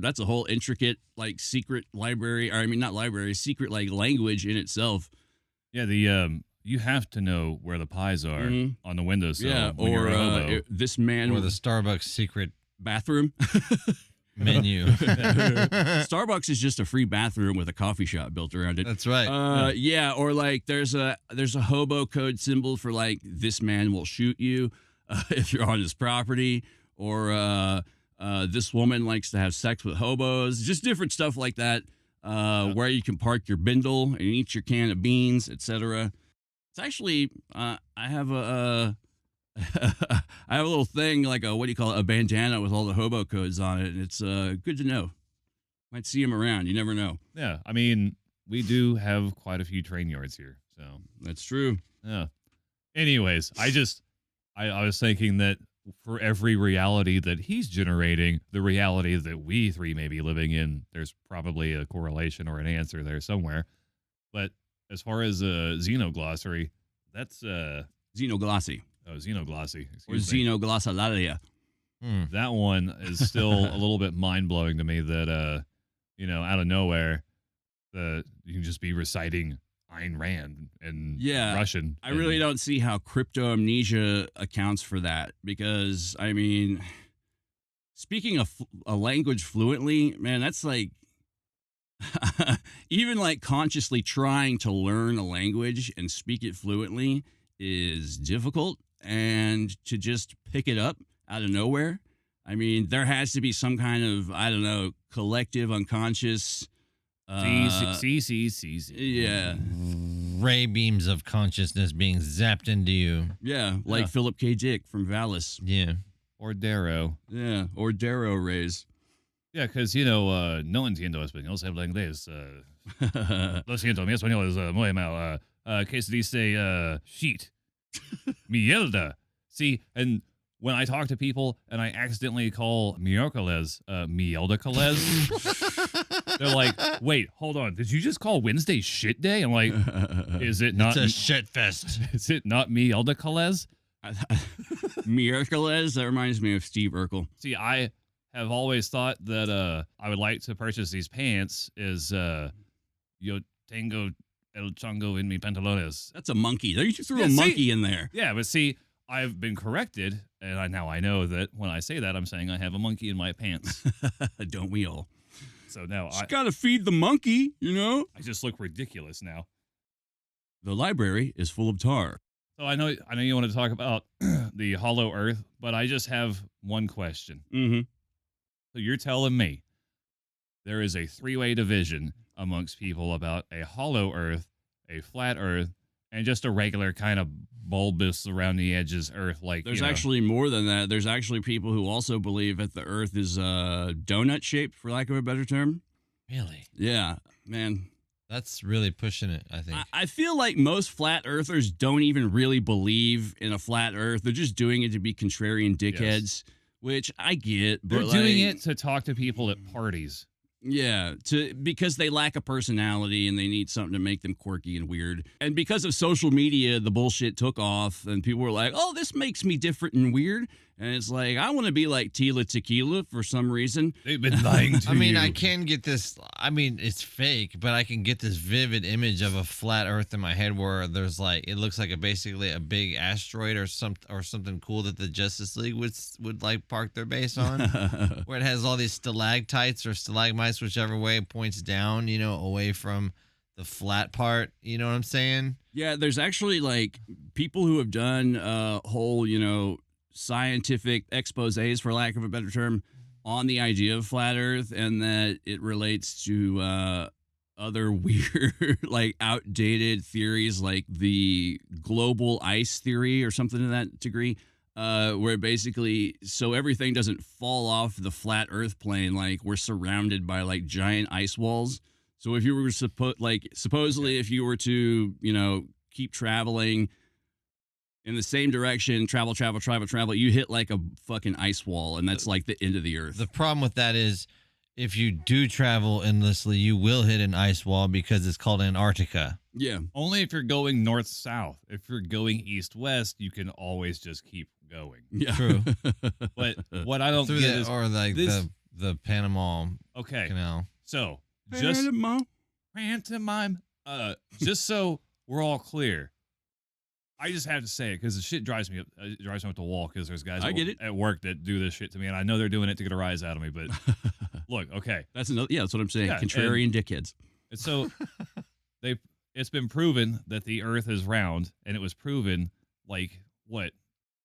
that's a whole intricate like secret library. Or I mean, not library, secret like language in itself. Yeah, the you have to know where the pies are Mhm. on the windowsill. Yeah, when you're or a hobo. this man Or the Starbucks secret bathroom. menu. Starbucks is just a free bathroom with a coffee shop built around it. That's right. Yeah, or like there's a hobo code symbol for like this man will shoot you if you're on his property, or this woman likes to have sex with hobos. Just different stuff like that. Where you can park your bindle and eat your can of beans, etc. It's actually I have a I have a little thing like a what do you call it, a bandana with all the hobo codes on it, and it's good to know. Might see them around. You never know. Yeah, I mean, we do have quite a few train yards here, so That's true. yeah. Anyways, I was thinking that for every reality that he's generating, the reality that we three may be living in, there's probably a correlation or an answer there somewhere. But as far as xenoglossary, that's Xenoglossy xenoglossy. or Excuse me. xenoglossolalia. That one is still a little bit mind blowing to me that out of nowhere, you can just be reciting Ayn Rand and Yeah, Russian. I really and- don't see how crypto amnesia accounts for that because, I mean, speaking a language fluently, man, that's like even like consciously trying to learn a language and speak it fluently is difficult. And to just pick it up out of nowhere, I mean, there has to be some kind of, I don't know, collective unconscious. See. Yeah. Ray beams of consciousness being zapped into you. Yeah, like Yeah. Philip K. Dick from Valis. Yeah. Or Darrow. Yeah, or Darrow Rays. Yeah, because, no entiendo español, se habla inglés. Lo siento, mi español es muy mal. Que se dice sheet. Mierda. See, and when I talk to people and I accidentally call miércoles mieldacoles, they're like, wait, hold on. Did you just call Wednesday shit day? I'm like, is it not? It's a shit fest. Is it not mieldacoles? Miércoles? That reminds me of Steve Urkel. See, I have always thought that I would like to purchase these pants is yo tengo el chango en mi pantalones. That's a monkey. There you threw Yeah, a see? monkey in there. Yeah, but see, I've been corrected, and now I know that when I say that, I'm saying I have a monkey in my pants. Don't we all? So now Just gotta feed the monkey, you know? I just look ridiculous now. The library is full of tar. So I know you want to talk about the hollow earth, but I just have one question. Mm-hmm. So you're telling me there is a three-way division amongst people about a hollow earth, a flat earth, and just a regular kind of bulbous around the edges earth like There's actually more than that. There's actually people who also believe that the earth is donut shaped, for lack of a better term. Really? Yeah, man. That's really pushing it, I think. I feel like most flat earthers don't even really believe in a flat earth. They're just doing it to be contrarian dickheads, which I get. But they're doing like, it to talk to people at parties. Yeah, because they lack a personality and they need something to make them quirky and weird. And because of social media, the bullshit took off and people were like, "Oh, this makes me different and weird." And it's like, I want to be like Tila Tequila for some reason. They've been lying to I mean, you. I can get this. I mean, it's fake, but I can get this vivid image of a flat Earth in my head where there's like it looks like basically a big asteroid or something cool that the Justice League would like park their base on, where it has all these stalactites or stalagmites, whichever way it points down, away from the flat part. You know what I'm saying? Yeah, there's actually like people who have done whole, scientific exposés, for lack of a better term, on the idea of flat Earth, and that it relates to other weird, like outdated theories, like the global ice theory or something to that degree, where basically, so everything doesn't fall off the flat Earth plane, like we're surrounded by like giant ice walls. So if you were supposedly, if you were to, keep traveling in the same direction, travel, you hit like a fucking ice wall, and that's like the end of the earth. The problem with that is if you do travel endlessly, you will hit an ice wall because it's called Antarctica. Yeah. Only if you're going north-south. If you're going east-west, you can always just keep going. Yeah. True. But what I don't Through get the, is or like this. the Panama Okay, Canal. so just Panama. pantomime. Just so we're all clear, I just have to say it because the shit drives me up. It drives me up the wall because there's guys I get it. at work that do this shit to me, and I know they're doing it to get a rise out of me. But look, okay, That's another. Yeah, that's what I'm saying. Yeah, Contrarian dickheads. and so it's been proven that the Earth is round, and it was proven like what?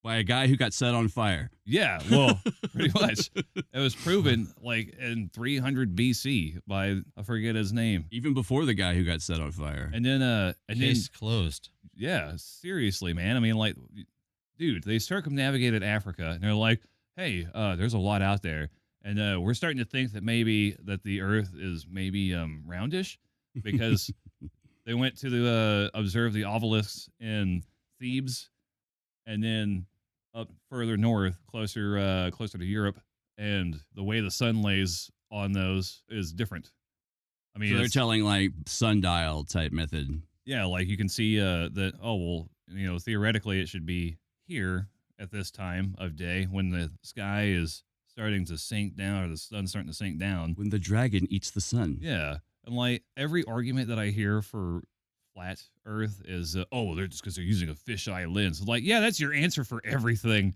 By a guy who got set on fire. Yeah, well, pretty much. It was proven like in 300 BC by I forget his name, Even before the guy who got set on fire. and then Case closed. yeah, seriously, man. I mean, like, dude, they circumnavigated Africa, and they're like, hey, there's a lot out there, and we're starting to think that maybe that the Earth is maybe roundish because they went to observe the obelisks in Thebes, and then up further north, closer to Europe, and the way the sun lays on those is different. I mean, So they're it's- telling like sundial type method. yeah, like you can see that, oh, well, theoretically it should be here at this time of day when the sky is starting to sink down or the sun's starting to sink down. When the dragon eats the sun. Yeah. And like every argument that I hear for flat Earth is, oh, they're just because they're using a fisheye lens. Like, yeah, that's your answer for everything.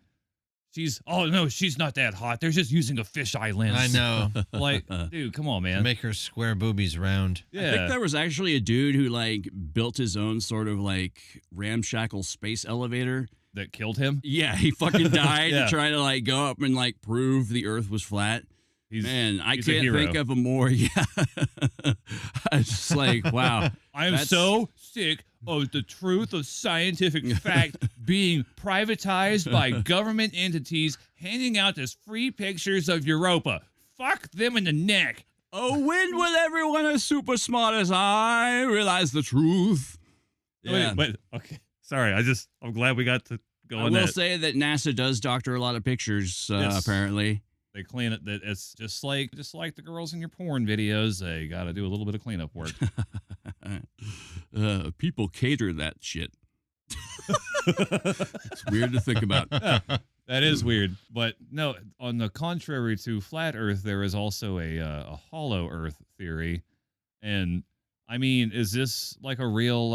Oh, no, she's not that hot. They're just using a fisheye lens. I know. Like, dude, come on, To man. make her square boobies round. Yeah. I think there was actually a dude who like built his own sort of like ramshackle space elevator. That killed him. Yeah, he fucking died Yeah. to try to like go up and like prove the Earth was flat. Man, I he's a can't hero. think of a more. Yeah, I was just like, wow. I am That's- so sick of the truth of scientific fact being privatized by government entities handing out this free pictures of Europa. Fuck them in the neck. Oh, when will everyone as super smart as I realize the truth? Yeah. Wait, okay. Sorry, I'm glad we got to go I on will that. say that NASA does doctor a lot of pictures, Yes. apparently. They clean it. That it's just like the girls in your porn videos. They got to do a little bit of cleanup work. People cater that shit. It's weird to think about. That is weird, but no. On the contrary to flat Earth, there is also a hollow Earth theory, and I mean, is this like a real?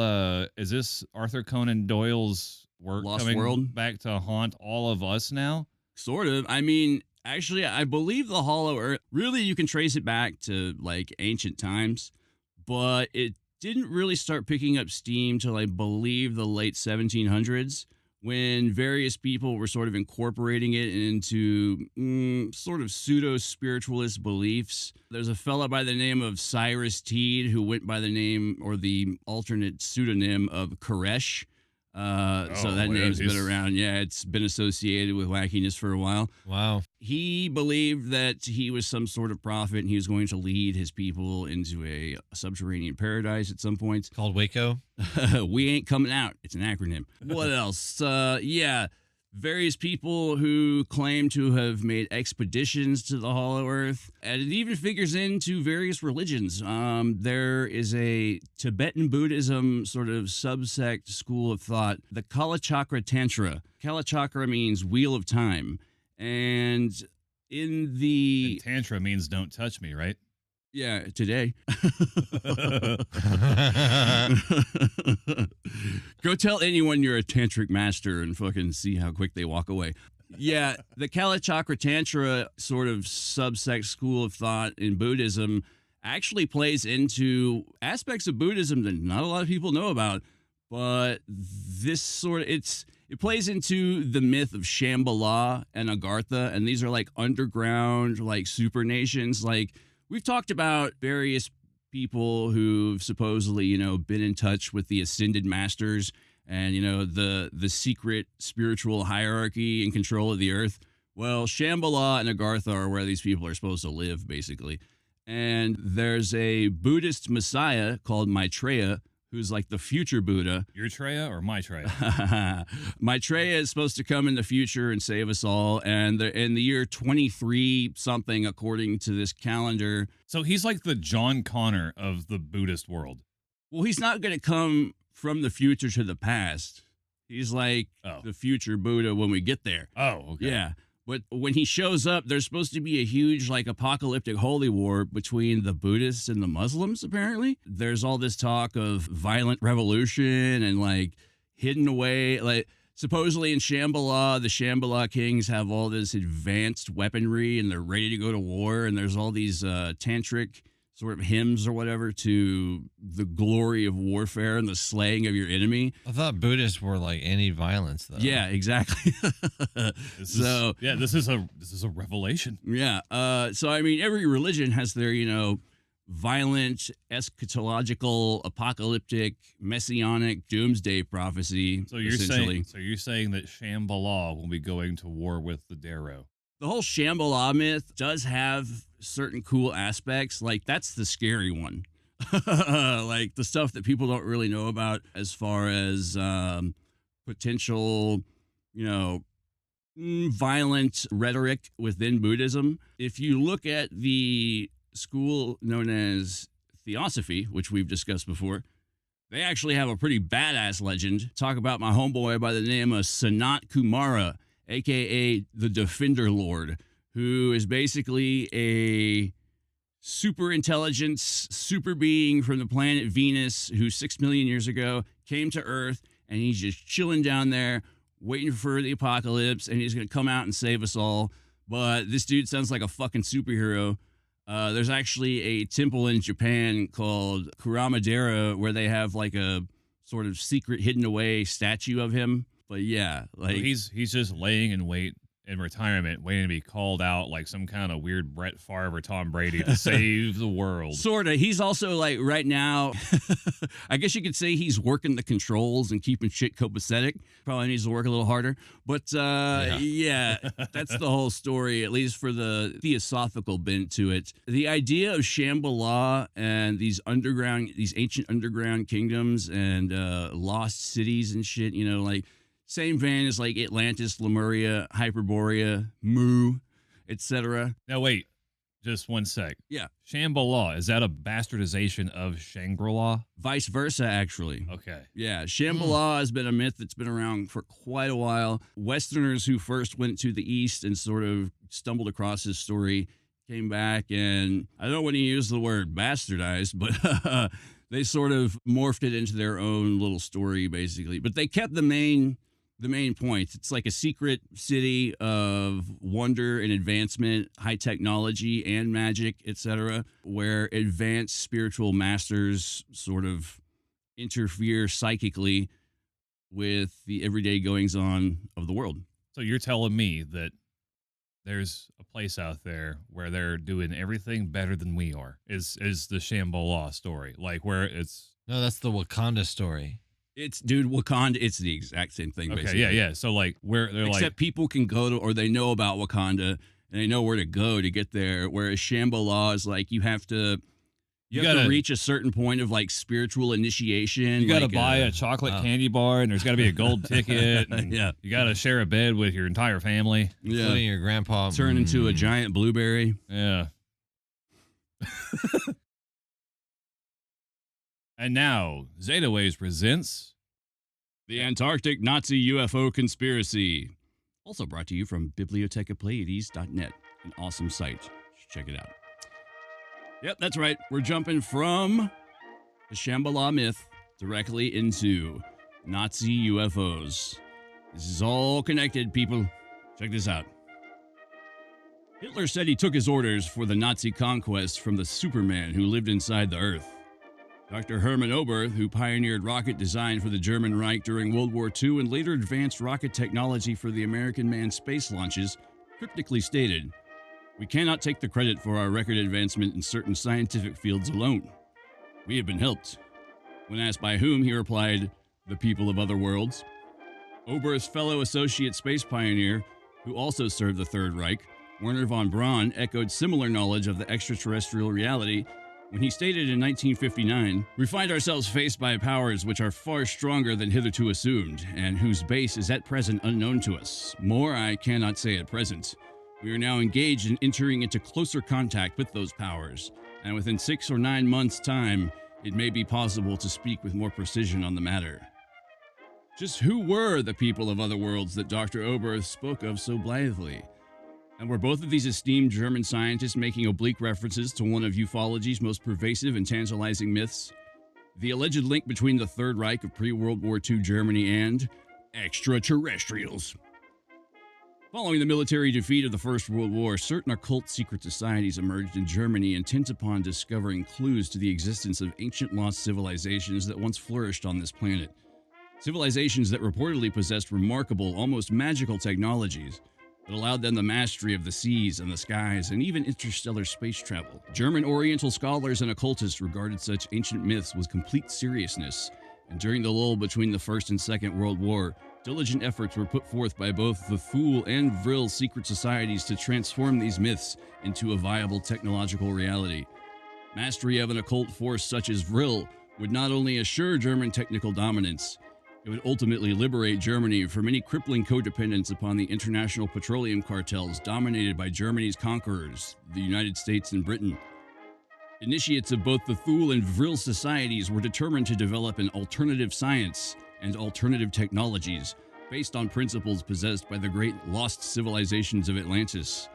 Is this Arthur Conan Doyle's work Lost coming World? back to haunt all of us now? Sort of. I mean, actually, I believe the Hollow Earth, really, you can trace it back to like ancient times, but it didn't really start picking up steam till I believe the late 1700s when various people were sort of incorporating it into sort of pseudo-spiritualist beliefs. There's a fella by the name of Cyrus Teed who went by the name or the alternate pseudonym of Koresh. So that name's been around. Yeah, it's been associated with wackiness for a while. Wow. He believed that he was some sort of prophet and he was going to lead his people into a subterranean paradise at some point. Called Waco. We ain't coming out. It's an acronym. What else? Yeah. Various people who claim to have made expeditions to the Hollow Earth, and it even figures into various religions. There is a Tibetan Buddhism sort of subsect school of thought, the Kalachakra Tantra. Kalachakra means wheel of time, and in the And tantra means don't touch me, right? yeah today. Go tell anyone you're a tantric master and fucking see how quick they walk away. Yeah, the Kalachakra Tantra sort of subsect school of thought in Buddhism actually plays into aspects of Buddhism that not a lot of people know about, but this sort of it plays into the myth of Shambhala and Agartha, and these are like underground like super nations. Like we've talked about various people who've supposedly, been in touch with the ascended masters and, the secret spiritual hierarchy and control of the earth. Well, Shambhala and Agartha are where these people are supposed to live, basically. And there's a Buddhist messiah called Maitreya, who's like the future Buddha. Your Treya or my Treya? Maitreya is supposed to come in the future and save us all. And in the year 23 something, according to this calendar. So he's like the John Connor of the Buddhist world. Well, he's not going to come from the future to the past. He's like Oh. the future Buddha when we get there. Oh, okay. Yeah. But when he shows up, there's supposed to be a huge, like, apocalyptic holy war between the Buddhists and the Muslims, apparently. There's all this talk of violent revolution and, like, hidden away. Like, supposedly in Shambhala, the Shambhala kings have all this advanced weaponry and they're ready to go to war. And there's all these tantric sort of hymns or whatever to the glory of warfare and the slaying of your enemy. I thought Buddhists were like anti-violence, though. Yeah, exactly. This So- is a revelation. Yeah. So, I mean, every religion has their, violent, eschatological, apocalyptic, messianic, doomsday prophecy. So you're saying that Shambhala will be going to war with the Darrow. The whole Shambhala myth does have certain cool aspects. Like, that's the scary one. Like, the stuff that people don't really know about as far as potential, violent rhetoric within Buddhism. If you look at the school known as Theosophy, which we've discussed before, they actually have a pretty badass legend. Talk about my homeboy by the name of Sanat Kumara, aka the Defender Lord, who is basically a super intelligence, super being from the planet Venus who 6 million years ago came to Earth, and he's just chilling down there waiting for the apocalypse, and he's going to come out and save us all. But this dude sounds like a fucking superhero. There's actually a temple in Japan called Kuramadera where they have like a sort of secret hidden away statue of him. But yeah, like he's just laying in wait in retirement, waiting to be called out like some kind of weird Brett Favre or Tom Brady to save the world. Sorta. He's also like right now, I guess you could say he's working the controls and keeping shit copacetic. Probably needs to work a little harder. But yeah, that's the whole story, at least for the theosophical bent to it. The idea of Shambhala and these ancient underground kingdoms and lost cities and shit, like same vein as like Atlantis, Lemuria, Hyperborea, Mu, etc. Now wait, just one sec. Yeah. Shambhala, is that a bastardization of Shangri-La? Vice versa, actually. Okay. Yeah, Shambhala has been a myth that's been around for quite a while. Westerners who first went to the East and sort of stumbled across this story came back, and I don't want to use the word bastardized, but they sort of morphed it into their own little story, basically. But they kept the main point. It's like a secret city of wonder and advancement, high technology and magic, etc., where advanced spiritual masters sort of interfere psychically with the everyday goings-on of the world. So you're telling me that there's a place out there where they're doing everything better than we are, is the Shambhala story, like where it's... No, that's the Wakanda story. It's, dude, Wakanda, it's the exact same thing, Okay, basically. yeah. So like where they're Except people can go to, or they know about Wakanda, and they know where to go to get there, whereas Shambhala is like you have to reach a certain point of like spiritual initiation. You got to like, buy a chocolate candy bar, and there's got to be a gold ticket. And Yeah. You got to share a bed with your entire family. Including your grandpa. Turn into a giant blueberry. Yeah. And now, Zeta Waves presents... The Antarctic Nazi UFO Conspiracy. Also brought to you from bibliotecapleiades.net, an awesome site. Check it out. Yep, that's right. We're jumping from the Shambhala myth directly into Nazi UFOs. This is all connected, people. Check this out. Hitler said he took his orders for the Nazi conquest from the Superman who lived inside the Earth. Dr. Hermann Oberth, who pioneered rocket design for the German Reich during World War II and later advanced rocket technology for the American manned space launches, cryptically stated, "We cannot take the credit for our record advancement in certain scientific fields alone. We have been helped." When asked by whom, he replied, "The people of other worlds." Oberth's fellow associate space pioneer, who also served the Third Reich, Werner von Braun, echoed similar knowledge of the extraterrestrial reality when he stated in 1959, "We find ourselves faced by powers which are far stronger than hitherto assumed, and whose base is at present unknown to us. More I cannot say at present. We are now engaged in entering into closer contact with those powers, and within 6 or 9 months' time, it may be possible to speak with more precision on the matter." Just who were the people of other worlds that Dr. Oberth spoke of so blithely? And were both of these esteemed German scientists making oblique references to one of ufology's most pervasive and tantalizing myths? The alleged link between the Third Reich of pre-World War II Germany and extraterrestrials. Following the military defeat of the First World War, certain occult secret societies emerged in Germany intent upon discovering clues to the existence of ancient lost civilizations that once flourished on this planet. Civilizations that reportedly possessed remarkable, almost magical technologies that allowed them the mastery of the seas and the skies and even interstellar space travel. German Oriental scholars and occultists regarded such ancient myths with complete seriousness, and during the lull between the First and Second World War, diligent efforts were put forth by both the Thule and Vril secret societies to transform these myths into a viable technological reality. Mastery of an occult force such as Vril would not only assure German technical dominance, it would ultimately liberate Germany from any crippling codependence upon the international petroleum cartels dominated by Germany's conquerors, the United States and Britain. Initiates of both the Thule and Vril societies were determined to develop an alternative science and alternative technologies based on principles possessed by the great lost civilizations of Atlantis.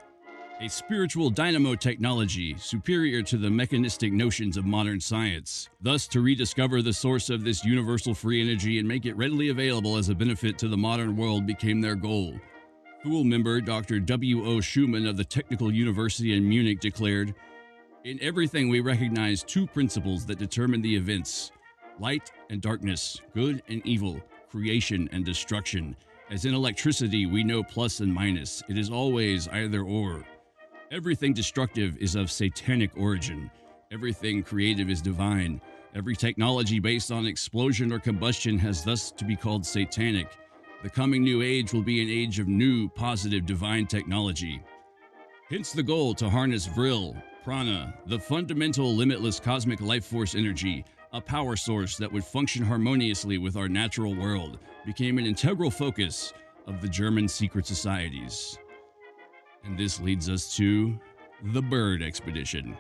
A spiritual dynamo technology superior to the mechanistic notions of modern science. Thus, to rediscover the source of this universal free energy and make it readily available as a benefit to the modern world became their goal. Thule member Dr. W.O. Schumann of the Technical University in Munich declared, "In everything we recognize two principles that determine the events: light and darkness, good and evil, creation and destruction. As in electricity, we know plus and minus. It is always either or. Everything destructive is of satanic origin. Everything creative is divine. Every technology based on explosion or combustion has thus to be called satanic. The coming new age will be an age of new, positive, divine technology. Hence the goal to harness Vril, prana, the fundamental limitless cosmic life force energy, a power source that would function harmoniously with our natural world, became an integral focus of the German secret societies." And this leads us to the Byrd Expedition.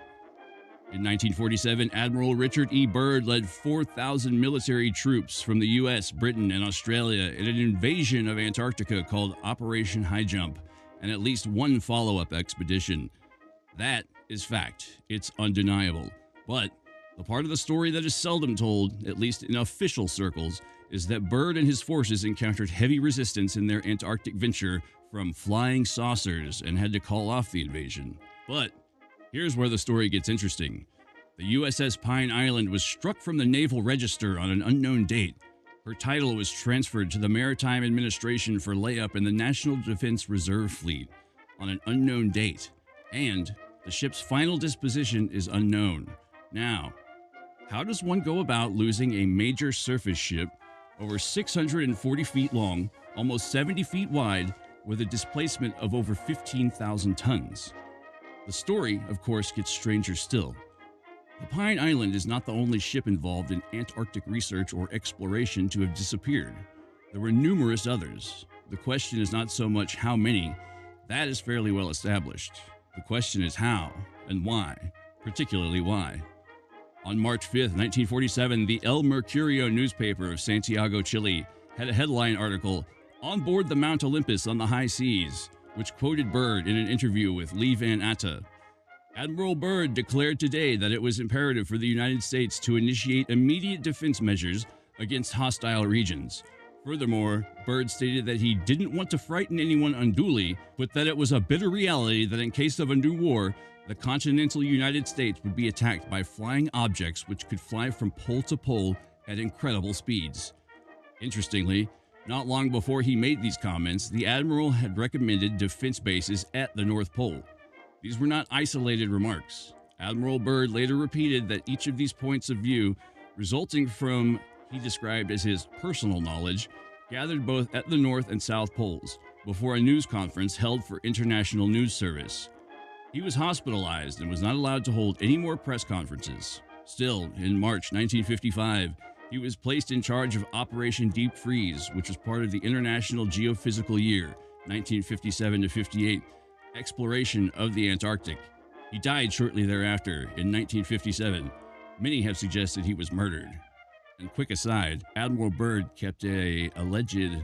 In 1947, Admiral Richard E. Byrd led 4,000 military troops from the U.S., Britain, and Australia in an invasion of Antarctica called Operation High Jump, and at least one follow-up expedition. That is fact. It's undeniable. But the part of the story that is seldom told, at least in official circles, is that Byrd and his forces encountered heavy resistance in their Antarctic venture from flying saucers and had to call off the invasion. But here's where the story gets interesting. The USS Pine Island was struck from the Naval Register on an unknown date. Her title was transferred to the Maritime Administration for layup in the National Defense Reserve Fleet on an unknown date, and the ship's final disposition is unknown. Now, how does one go about losing a major surface ship over 640 feet long, almost 70 feet wide, with a displacement of over 15,000 tons? The story, of course, gets stranger still. The Pine Island is not the only ship involved in Antarctic research or exploration to have disappeared. There were numerous others. The question is not so much how many, that is fairly well established. The question is how and why, particularly why. On March 5th, 1947, the El Mercurio newspaper of Santiago, Chile, had a headline article, "On board the Mount Olympus on the high seas," which quoted Byrd in an interview with Lee Van Atta. Admiral Byrd declared today that it was imperative for the United States to initiate immediate defense measures against hostile regions. Furthermore, Byrd stated that he didn't want to frighten anyone unduly, but that it was a bitter reality that in case of a new war, the continental United States would be attacked by flying objects which could fly from pole to pole at incredible speeds. Interestingly, not long before he made these comments, the Admiral had recommended defense bases at the North Pole. These were not isolated remarks. Admiral Byrd later repeated that each of these points of view, resulting from, he described as his personal knowledge, gathered both at the North and South Poles, before a news conference held for international news service. He was hospitalized and was not allowed to hold any more press conferences. Still, in March 1955, he was placed in charge of Operation Deep Freeze, which was part of the International Geophysical Year, 1957-58, exploration of the Antarctic. He died shortly thereafter, in 1957. Many have suggested he was murdered. And quick aside, Admiral Byrd kept a alleged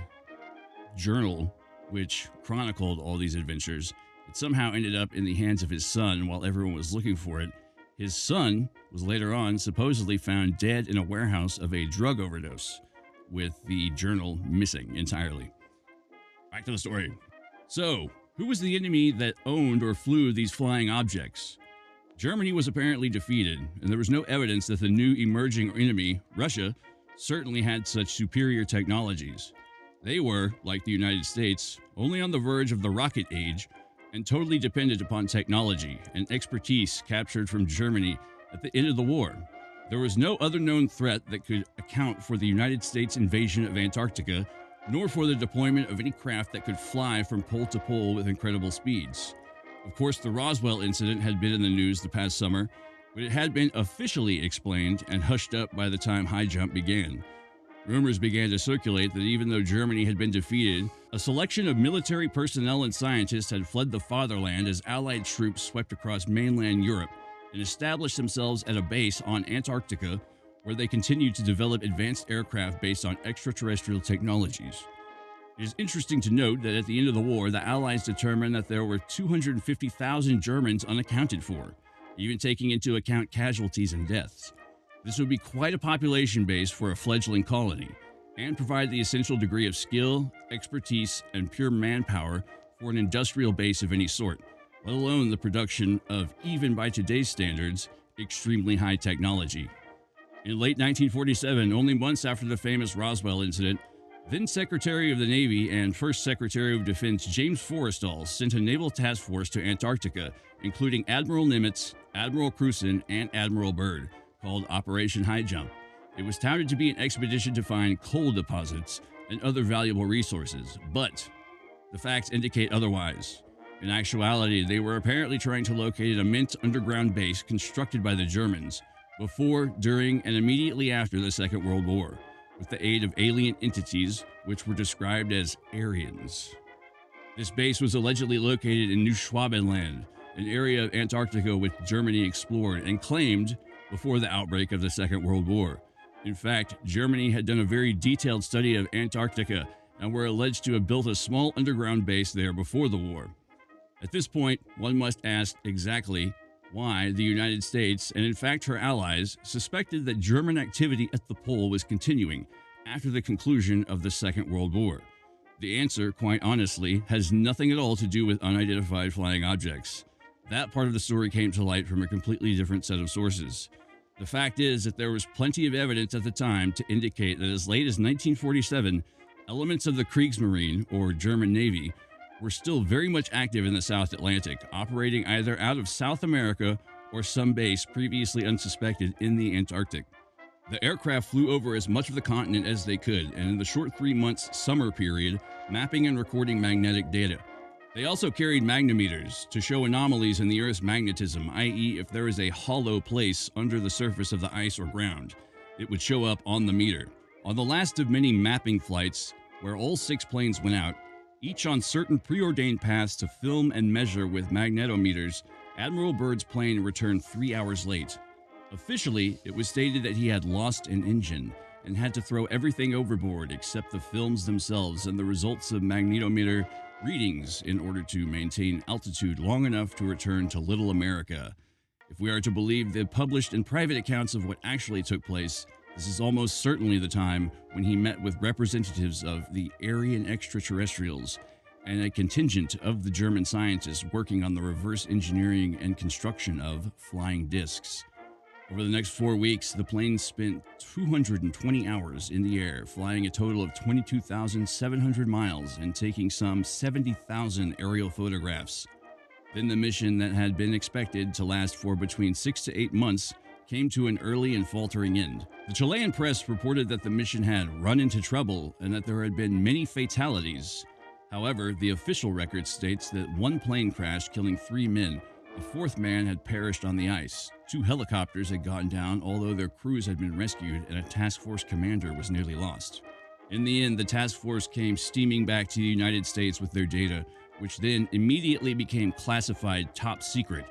journal which chronicled all these adventures. It somehow ended up in the hands of his son while everyone was looking for it. His son was later on supposedly found dead in a warehouse of a drug overdose, with the journal missing entirely. Back to the story. So, who was the enemy that owned or flew these flying objects? Germany was apparently defeated, and there was no evidence that the new emerging enemy, Russia, certainly had such superior technologies. They were, like the United States, only on the verge of the rocket age and totally dependent upon technology and expertise captured from Germany at the end of the war. There was no other known threat that could account for the United States invasion of Antarctica, nor for the deployment of any craft that could fly from pole to pole with incredible speeds. Of course, the Roswell incident had been in the news the past summer, but it had been officially explained and hushed up by the time high jump began. Rumors began to circulate that even though Germany had been defeated, a selection of military personnel and scientists had fled the fatherland as Allied troops swept across mainland Europe and established themselves at a base on Antarctica, where they continued to develop advanced aircraft based on extraterrestrial technologies. It is interesting to note that at the end of the war, the Allies determined that there were 250,000 Germans unaccounted for, even taking into account casualties and deaths. This would be quite a population base for a fledgling colony, and provide the essential degree of skill, expertise, and pure manpower for an industrial base of any sort, let alone the production of, even by today's standards, extremely high technology. In late 1947, only months after the famous Roswell incident, then Secretary of the Navy and First Secretary of Defense James Forrestal sent a naval task force to Antarctica, including Admiral Nimitz, Admiral Cruson, and Admiral Byrd, called Operation High Jump. It was touted to be an expedition to find coal deposits and other valuable resources, but the facts indicate otherwise. In actuality, they were apparently trying to locate an immense underground base constructed by the Germans before, during, and immediately after the Second World War, with the aid of alien entities which were described as Aryans. This base was allegedly located in New Schwabenland, an area of Antarctica which Germany explored and claimed before the outbreak of the Second World War. In fact, Germany had done a very detailed study of Antarctica and were alleged to have built a small underground base there before the war. At this point, one must ask exactly why the United States, and in fact her allies, suspected that German activity at the pole was continuing after the conclusion of the Second World War. The answer, quite honestly, has nothing at all to do with unidentified flying objects. That part of the story came to light from a completely different set of sources. The fact is that there was plenty of evidence at the time to indicate that as late as 1947, elements of the Kriegsmarine, or German Navy, were still very much active in the South Atlantic, operating either out of South America or some base previously unsuspected in the Antarctic. The aircraft flew over as much of the continent as they could, and in the short 3 months summer period, mapping and recording magnetic data. They also carried magnemeters to show anomalies in the Earth's magnetism, i.e. if there is a hollow place under the surface of the ice or ground, it would show up on the meter. On the last of many mapping flights, where all 6 planes went out, each on certain preordained paths to film and measure with magnetometers, Admiral Byrd's plane returned 3 hours late. Officially, it was stated that he had lost an engine and had to throw everything overboard except the films themselves and the results of magnetometer readings in order to maintain altitude long enough to return to Little America. If we are to believe the published and private accounts of what actually took place, this is almost certainly the time when he met with representatives of the Aryan extraterrestrials and a contingent of the German scientists working on the reverse engineering and construction of flying discs. Over the next 4 weeks, the plane spent 220 hours in the air, flying a total of 22,700 miles and taking some 70,000 aerial photographs. Then the mission that had been expected to last for between 6 to 8 months came to an early and faltering end. The Chilean press reported that the mission had run into trouble and that there had been many fatalities. However, the official record states that 1 plane crashed, killing 3 men. A 4th man had perished on the ice. 2 helicopters had gone down, although their crews had been rescued, and a task force commander was nearly lost. In the end, the task force came steaming back to the United States with their data, which then immediately became classified top secret.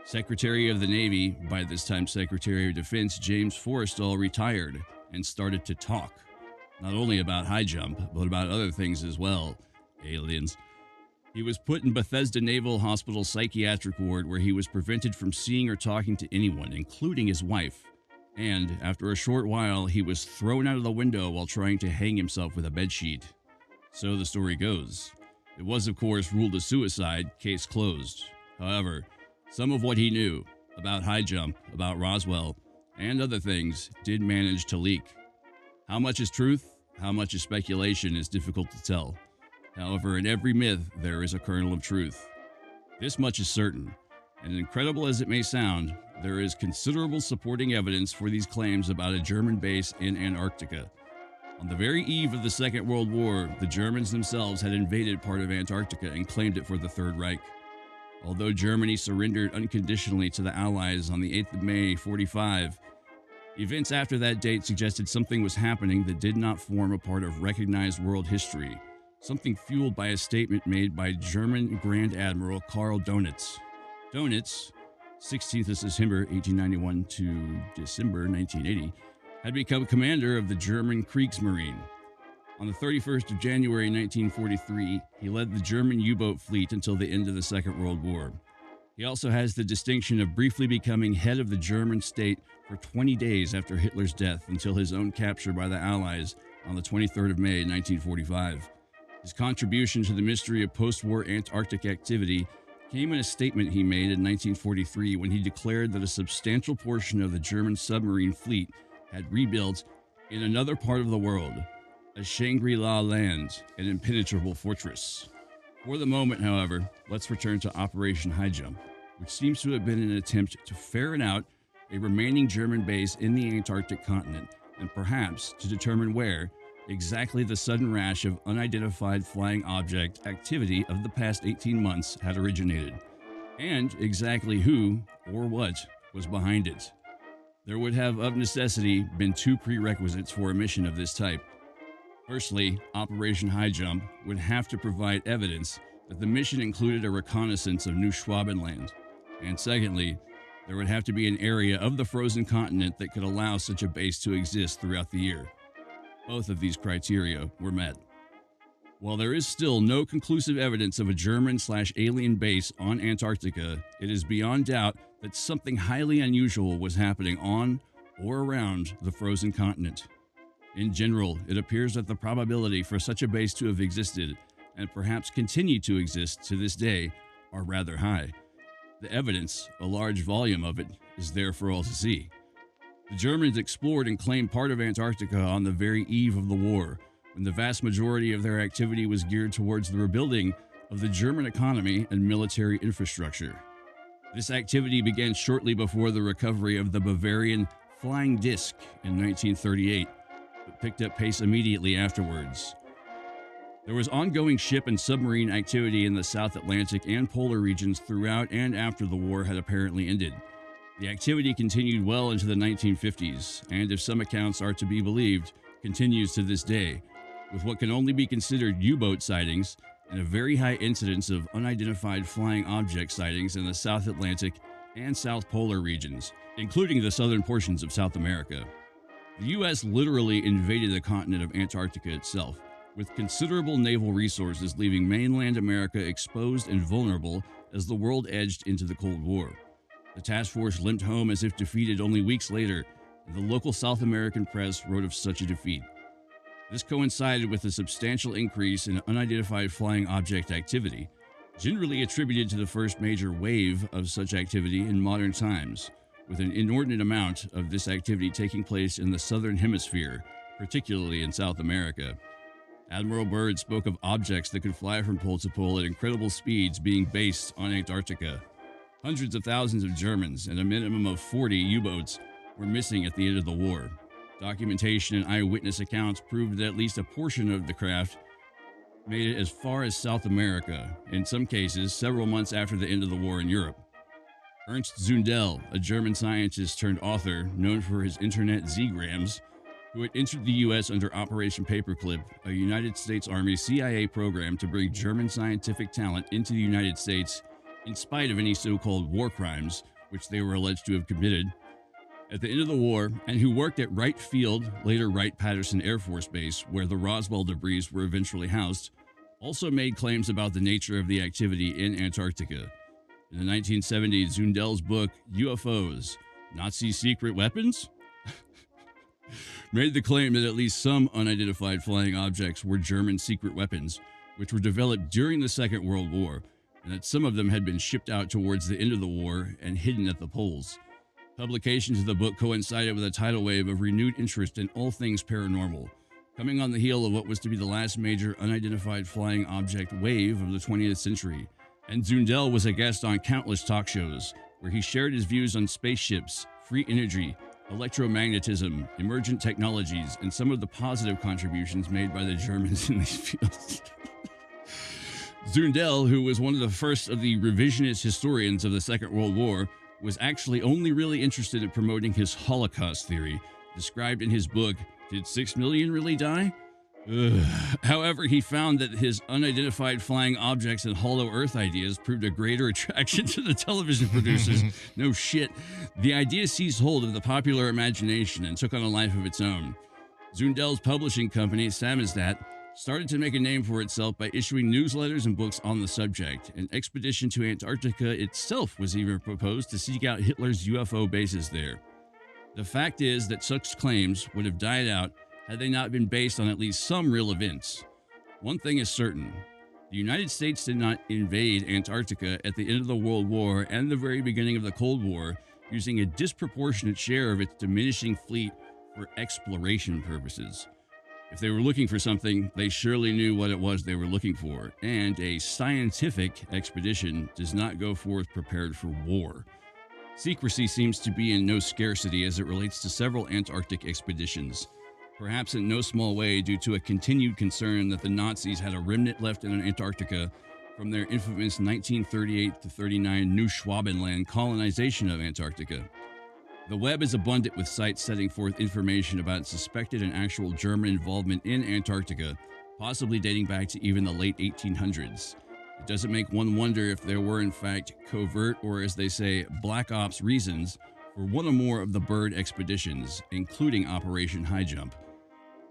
Secretary of the Navy, by this time Secretary of Defense James Forrestal, retired, and started to talk. Not only about high jump, but about other things as well. Aliens. He was put in Bethesda Naval Hospital psychiatric ward where he was prevented from seeing or talking to anyone, including his wife. And after a short while, he was thrown out of the window while trying to hang himself with a bedsheet. So the story goes. It was, of course, ruled a suicide, case closed. However, some of what he knew about high jump, about Roswell, and other things did manage to leak. How much is truth, how much is speculation is difficult to tell. However, in every myth, there is a kernel of truth. This much is certain, and incredible as it may sound, there is considerable supporting evidence for these claims about a German base in Antarctica. On the very eve of the Second World War, the Germans themselves had invaded part of Antarctica and claimed it for the Third Reich. Although Germany surrendered unconditionally to the Allies on the 8th of May, 1945, events after that date suggested something was happening that did not form a part of recognized world history. Something fueled by a statement made by German Grand Admiral Karl Donitz. Donitz, 16th of September 1891 to December 1980, had become commander of the German Kriegsmarine. On the 31st of January 1943, he led the German U-boat fleet until the end of the Second World War. He also has the distinction of briefly becoming head of the German state for 20 days after Hitler's death until his own capture by the Allies on the 23rd of May 1945. His contribution to the mystery of post-war Antarctic activity came in a statement he made in 1943 when he declared that a substantial portion of the German submarine fleet had rebuilt in another part of the world, a Shangri-La land, an impenetrable fortress. For the moment, however, let's return to Operation High Jump, which seems to have been an attempt to ferret out a remaining German base in the Antarctic continent, and perhaps to determine where exactly the sudden rash of unidentified flying object activity of the past 18 months had originated, and exactly who or what was behind it. There would have, of necessity, been two prerequisites for a mission of this type. Firstly, Operation High Jump would have to provide evidence that the mission included a reconnaissance of New Schwabenland, and secondly, there would have to be an area of the frozen continent that could allow such a base to exist throughout the year. Both of these criteria were met. While there is still no conclusive evidence of a German/alien base on Antarctica, it is beyond doubt that something highly unusual was happening on or around the frozen continent. In general, it appears that the probability for such a base to have existed, and perhaps continue to exist to this day, are rather high. The evidence, a large volume of it, is there for all to see. The Germans explored and claimed part of Antarctica on the very eve of the war, when the vast majority of their activity was geared towards the rebuilding of the German economy and military infrastructure. This activity began shortly before the recovery of the Bavarian Flying Disc in 1938, but picked up pace immediately afterwards. There was ongoing ship and submarine activity in the South Atlantic and polar regions throughout and after the war had apparently ended. The activity continued well into the 1950s, and if some accounts are to be believed, continues to this day, with what can only be considered U-boat sightings and a very high incidence of unidentified flying object sightings in the South Atlantic and South Polar regions, including the southern portions of South America. The U.S. literally invaded the continent of Antarctica itself, with considerable naval resources leaving mainland America exposed and vulnerable as the world edged into the Cold War. The task force limped home as if defeated only weeks later, and the local South American press wrote of such a defeat. This coincided with a substantial increase in unidentified flying object activity, generally attributed to the first major wave of such activity in modern times, with an inordinate amount of this activity taking place in the southern hemisphere, particularly in South America. Admiral Byrd spoke of objects that could fly from pole to pole at incredible speeds being based on Antarctica. Hundreds of thousands of Germans and a minimum of 40 U-boats were missing at the end of the war. Documentation and eyewitness accounts proved that at least a portion of the craft made it as far as South America, in some cases several months after the end of the war in Europe. Ernst Zundel, a German scientist turned author known for his internet Z-grams, who had entered the U.S. under Operation Paperclip, a United States Army CIA program to bring German scientific talent into the United States in spite of any so-called war crimes which they were alleged to have committed, at the end of the war and who worked at Wright Field, later Wright-Patterson Air Force Base, where the Roswell debris were eventually housed, also made claims about the nature of the activity in Antarctica. In the 1970s, Zundel's book, UFOs, Nazi Secret Weapons? made the claim that at least some unidentified flying objects were German secret weapons, which were developed during the Second World War, and that some of them had been shipped out towards the end of the war and hidden at the poles. Publications of the book coincided with a tidal wave of renewed interest in all things paranormal, coming on the heel of what was to be the last major unidentified flying object wave of the 20th century. And Zundel was a guest on countless talk shows, where he shared his views on spaceships, free energy, electromagnetism, emergent technologies, and some of the positive contributions made by the Germans in these fields. Zundel, who was one of the first of the revisionist historians of the Second World War, was actually only really interested in promoting his Holocaust theory, described in his book, Did 6 Million Really Die? Ugh. However, he found that his unidentified flying objects and hollow earth ideas proved a greater attraction to the television producers. No shit. The idea seized hold of the popular imagination and took on a life of its own. Zundel's publishing company, Samizdat, started to make a name for itself by issuing newsletters and books on the subject. An expedition to Antarctica itself was even proposed to seek out Hitler's UFO bases there. The fact is that such claims would have died out had they not been based on at least some real events. One thing is certain. The United States did not invade Antarctica at the end of the World War and the very beginning of the Cold War, using a disproportionate share of its diminishing fleet for exploration purposes. If they were looking for something, they surely knew what it was they were looking for, and a scientific expedition does not go forth prepared for war. Secrecy seems to be in no scarcity as it relates to several Antarctic expeditions, perhaps in no small way due to a continued concern that the Nazis had a remnant left in Antarctica from their infamous 1938 to 39 New Schwabenland colonization of Antarctica. The web is abundant with sites setting forth information about suspected and actual German involvement in Antarctica, possibly dating back to even the late 1800s. It doesn't make one wonder if there were in fact covert, or as they say, black ops reasons for one or more of the Byrd expeditions, including Operation High Jump.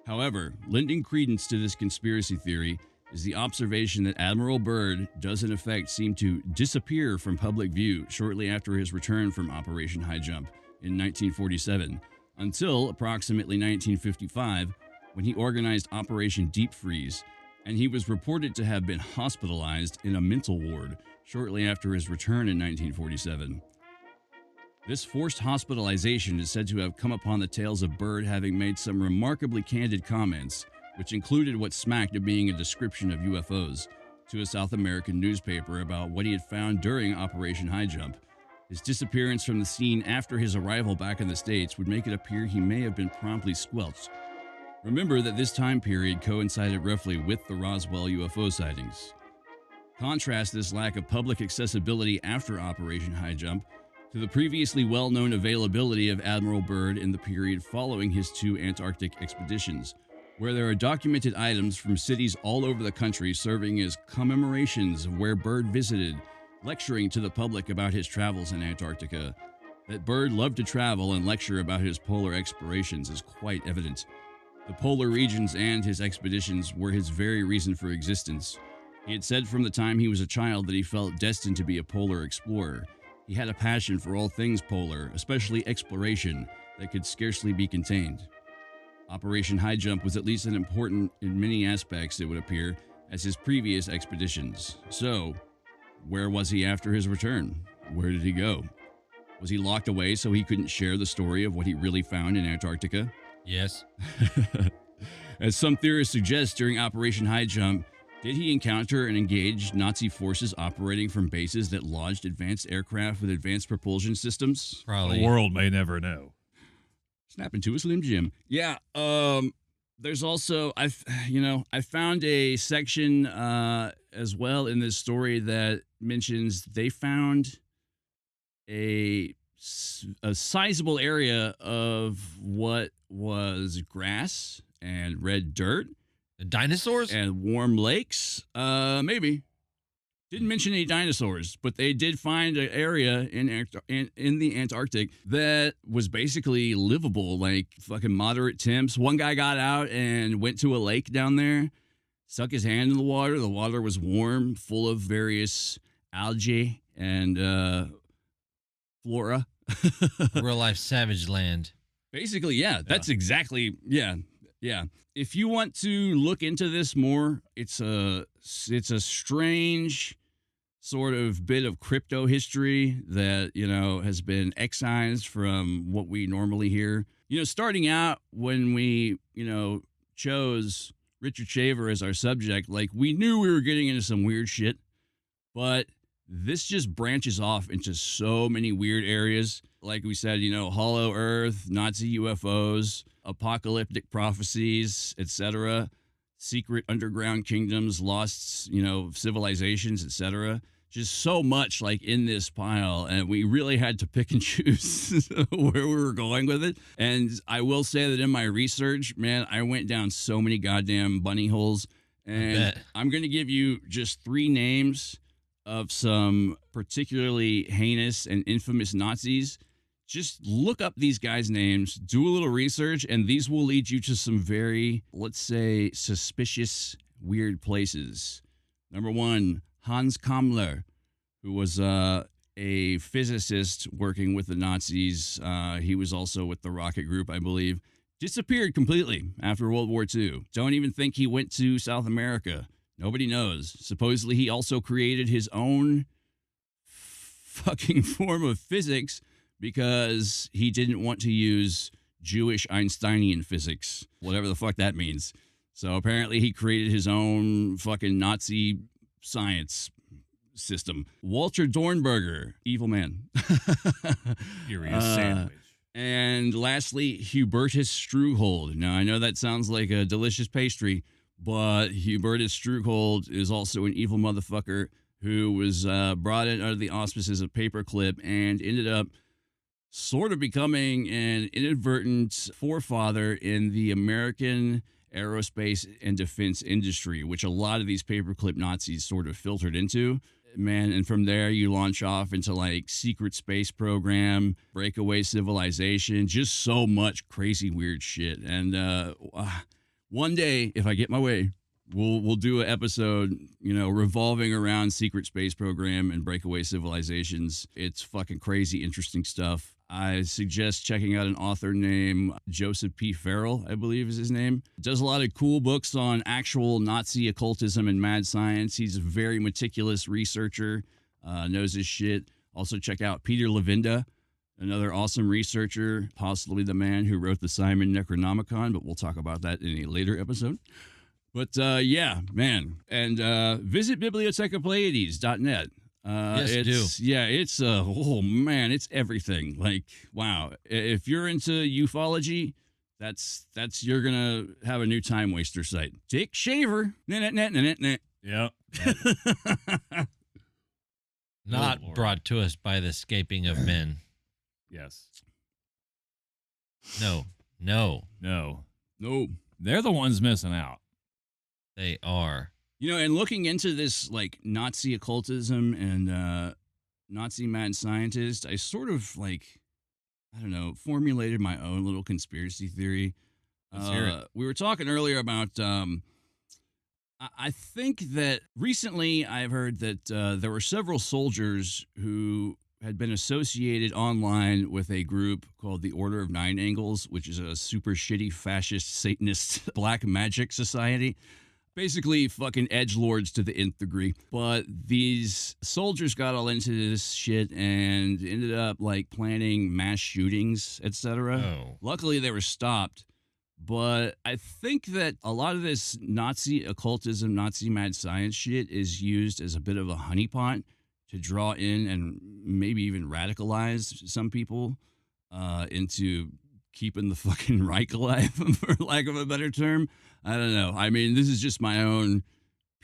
However, lending credence to this conspiracy theory is the observation that Admiral Byrd does in effect seem to disappear from public view shortly after his return from Operation High Jump in 1947, until approximately 1955, when he organized Operation Deep Freeze, and he was reported to have been hospitalized in a mental ward shortly after his return in 1947. This forced hospitalization is said to have come upon the tails of Byrd having made some remarkably candid comments, which included what smacked of being a description of UFOs, to a South American newspaper about what he had found during Operation High Jump. His disappearance from the scene after his arrival back in the States would make it appear he may have been promptly squelched. Remember that this time period coincided roughly with the Roswell UFO sightings. Contrast this lack of public accessibility after Operation High Jump to the previously well-known availability of Admiral Byrd in the period following his 2 Antarctic expeditions, where there are documented items from cities all over the country serving as commemorations of where Byrd visited, lecturing to the public about his travels in Antarctica. That Byrd loved to travel and lecture about his polar explorations is quite evident. The polar regions and his expeditions were his very reason for existence. He had said from the time he was a child that he felt destined to be a polar explorer. He had a passion for all things polar, especially exploration, that could scarcely be contained. Operation High Jump was at least as important in many aspects, it would appear, as his previous expeditions. So, where was he after his return? Where did he go? Was he locked away so he couldn't share the story of what he really found in Antarctica? Yes. As some theorists suggest, during Operation High Jump, did he encounter and engage Nazi forces operating from bases that lodged advanced aircraft with advanced propulsion systems? Probably. The world may never know. Snap into a Slim Jim. Yeah. There's also I found a section as well in this story that mentions they found a sizable area of what was grass and red dirt. The dinosaurs? And warm lakes? Maybe. Didn't mention any dinosaurs, but they did find an area in the Antarctic that was basically livable, like fucking moderate temps. One guy got out and went to a lake down there, stuck his hand in the water. The water was warm, full of various algae and flora. Real life savage land. Basically, yeah, that's exactly, yeah. If you want to look into this more, it's a strange sort of bit of crypto history that, has been excised from what we normally hear. Starting out when we, chose Richard Shaver as our subject, like we knew we were getting into some weird shit, but this just branches off into so many weird areas. Like we said, Hollow Earth, Nazi UFOs, apocalyptic prophecies, etc., secret underground kingdoms, lost, civilizations, etc. Just so much like in this pile, and we really had to pick and choose where we were going with it. And I will say that in my research, man, I went down so many goddamn bunny holes. And I'm going to give you just 3 names of some particularly heinous and infamous Nazis. Just look up these guys' names, do a little research, and these will lead you to some very, let's say, suspicious, weird places. Number 1, Hans Kammler, who was a physicist working with the Nazis. He was also with the rocket group, I believe. Disappeared completely after World War II. Don't even think he went to South America. Nobody knows. Supposedly, he also created his own fucking form of physics because he didn't want to use Jewish Einsteinian physics, whatever the fuck that means. So apparently he created his own fucking Nazi science system. Walter Dornberger, evil man. Furious sandwich. And lastly, Hubertus Struhold. Now, I know that sounds like a delicious pastry, but Hubertus Struhold is also an evil motherfucker who was brought in under the auspices of Paperclip and ended up sort of becoming an inadvertent forefather in the American aerospace and defense industry, which a lot of these Paperclip Nazis sort of filtered into. Man, and from there you launch off into like secret space program, breakaway civilization, just so much crazy weird shit. And one day, if I get my way, we'll do an episode, revolving around secret space program and breakaway civilizations. It's fucking crazy, interesting stuff. I suggest checking out an author named Joseph P. Farrell, I believe is his name. Does a lot of cool books on actual Nazi occultism and mad science. He's a very meticulous researcher, knows his shit. Also check out Peter Levinda, another awesome researcher, possibly the man who wrote the Simon Necronomicon, but we'll talk about that in a later episode. But yeah, man. And visit bibliotecapleiades.net. Yes, do. Yeah, it's oh man, it's everything. Like, wow. If you're into ufology, that's you're gonna have a new time waster site. Dick Shaver. Yep. Not Lord. brought to us by the escaping of men. Yes. No. No. No. They're the ones missing out. They are. And looking into this, like, Nazi occultism and Nazi mad scientist, I sort of, formulated my own little conspiracy theory. Let's hear it. We were talking earlier about, I think that recently I've heard that there were several soldiers who had been associated online with a group called the Order of Nine Angles, which is a super shitty fascist Satanist black magic society. Basically fucking edgelords to the nth degree. But these soldiers got all into this shit and ended up like planning mass shootings, etc. Oh. Luckily they were stopped. But I think that a lot of this Nazi occultism, Nazi mad science shit is used as a bit of a honeypot to draw in and maybe even radicalize some people into keeping the fucking Reich alive, for lack of a better term. I don't know. I mean, this is just my own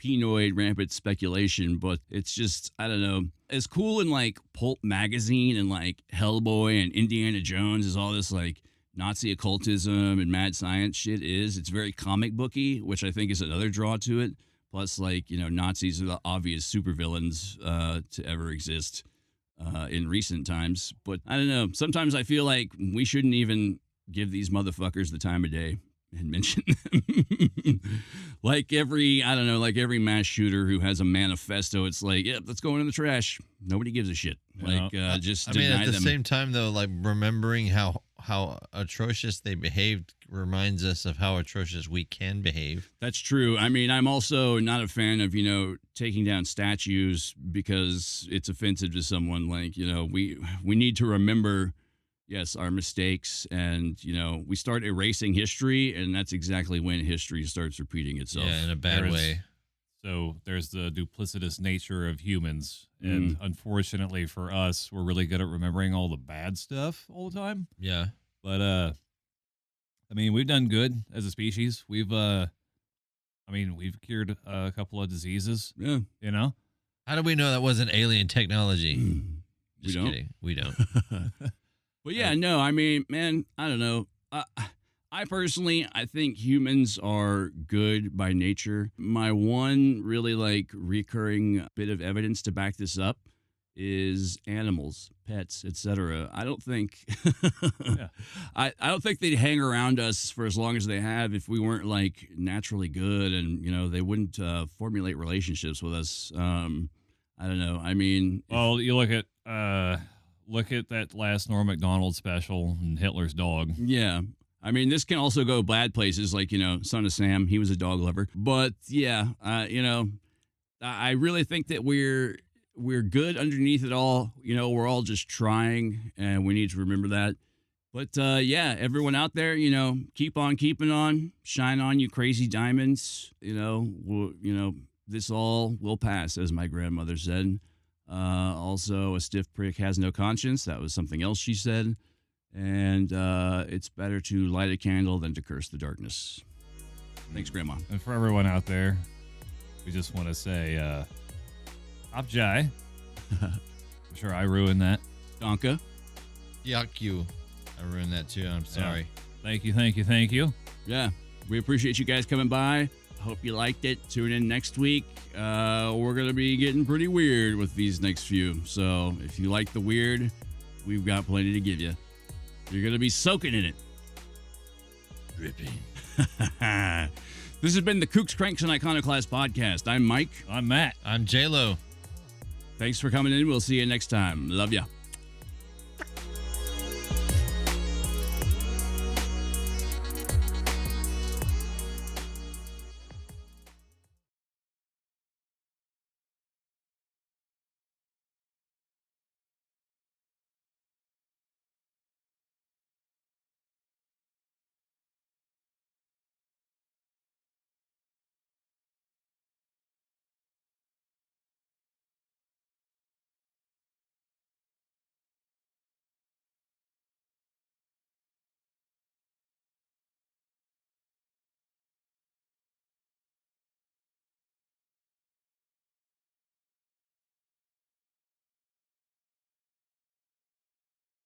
penoid rampant speculation, but it's just, I don't know. As cool in like Pulp Magazine and like Hellboy and Indiana Jones as all this like Nazi occultism and mad science shit is, it's very comic booky, which I think is another draw to it. Plus, like, Nazis are the obvious supervillains to ever exist in recent times. But I don't know. Sometimes I feel like we shouldn't even give these motherfuckers the time of day and mention them. like every mass shooter who has a manifesto, it's like, yeah, let's go in the trash. Nobody gives a shit. Like, just deny at the them. same time, though, like remembering how atrocious they behaved reminds us of how atrocious we can behave. That's true. I mean, I'm also not a fan of, taking down statues because it's offensive to someone. Like, we need to remember, yes, our mistakes, and, we start erasing history, and that's exactly when history starts repeating itself. Yeah, in a bad way. So there's the duplicitous nature of humans. And unfortunately for us, we're really good at remembering all the bad stuff all the time. Yeah. But, we've done good as a species. We've cured a couple of diseases. Yeah. How do we know that wasn't alien technology? We don't. Kidding. We don't. But yeah, no, man, I don't know. I personally, I think humans are good by nature. My one really recurring bit of evidence to back this up is animals, pets, etc. I don't think I don't think they'd hang around us for as long as they have if we weren't naturally good, and they wouldn't formulate relationships with us. I don't know. Well, you look at that last Norm Macdonald special and Hitler's dog. Yeah. This can also go bad places, like, Son of Sam, he was a dog lover. But yeah, I really think that we're good underneath it all. We're all just trying, and we need to remember that. But yeah, everyone out there, keep on keeping on, shine on, you crazy diamonds. This all will pass, as my grandmother said. Also, a stiff prick has no conscience. That was something else she said. And it's better to light a candle than to curse the darkness. Thanks, Grandma. And for everyone out there, we just want to say, Hop Jai. I'm sure I ruined that. Donka. Yuck you. I ruined that too. I'm sorry. Yeah. Thank you. Yeah, we appreciate you guys coming by. Hope you liked it. Tune in next week. We're going to be getting pretty weird with these next few. So if you like the weird, we've got plenty to give you. You're going to be soaking in it. Dripping. This has been the Kooks, Cranks, and Iconoclast podcast. I'm Mike. I'm Matt. I'm J-Lo. Thanks for coming in. We'll see you next time. Love ya.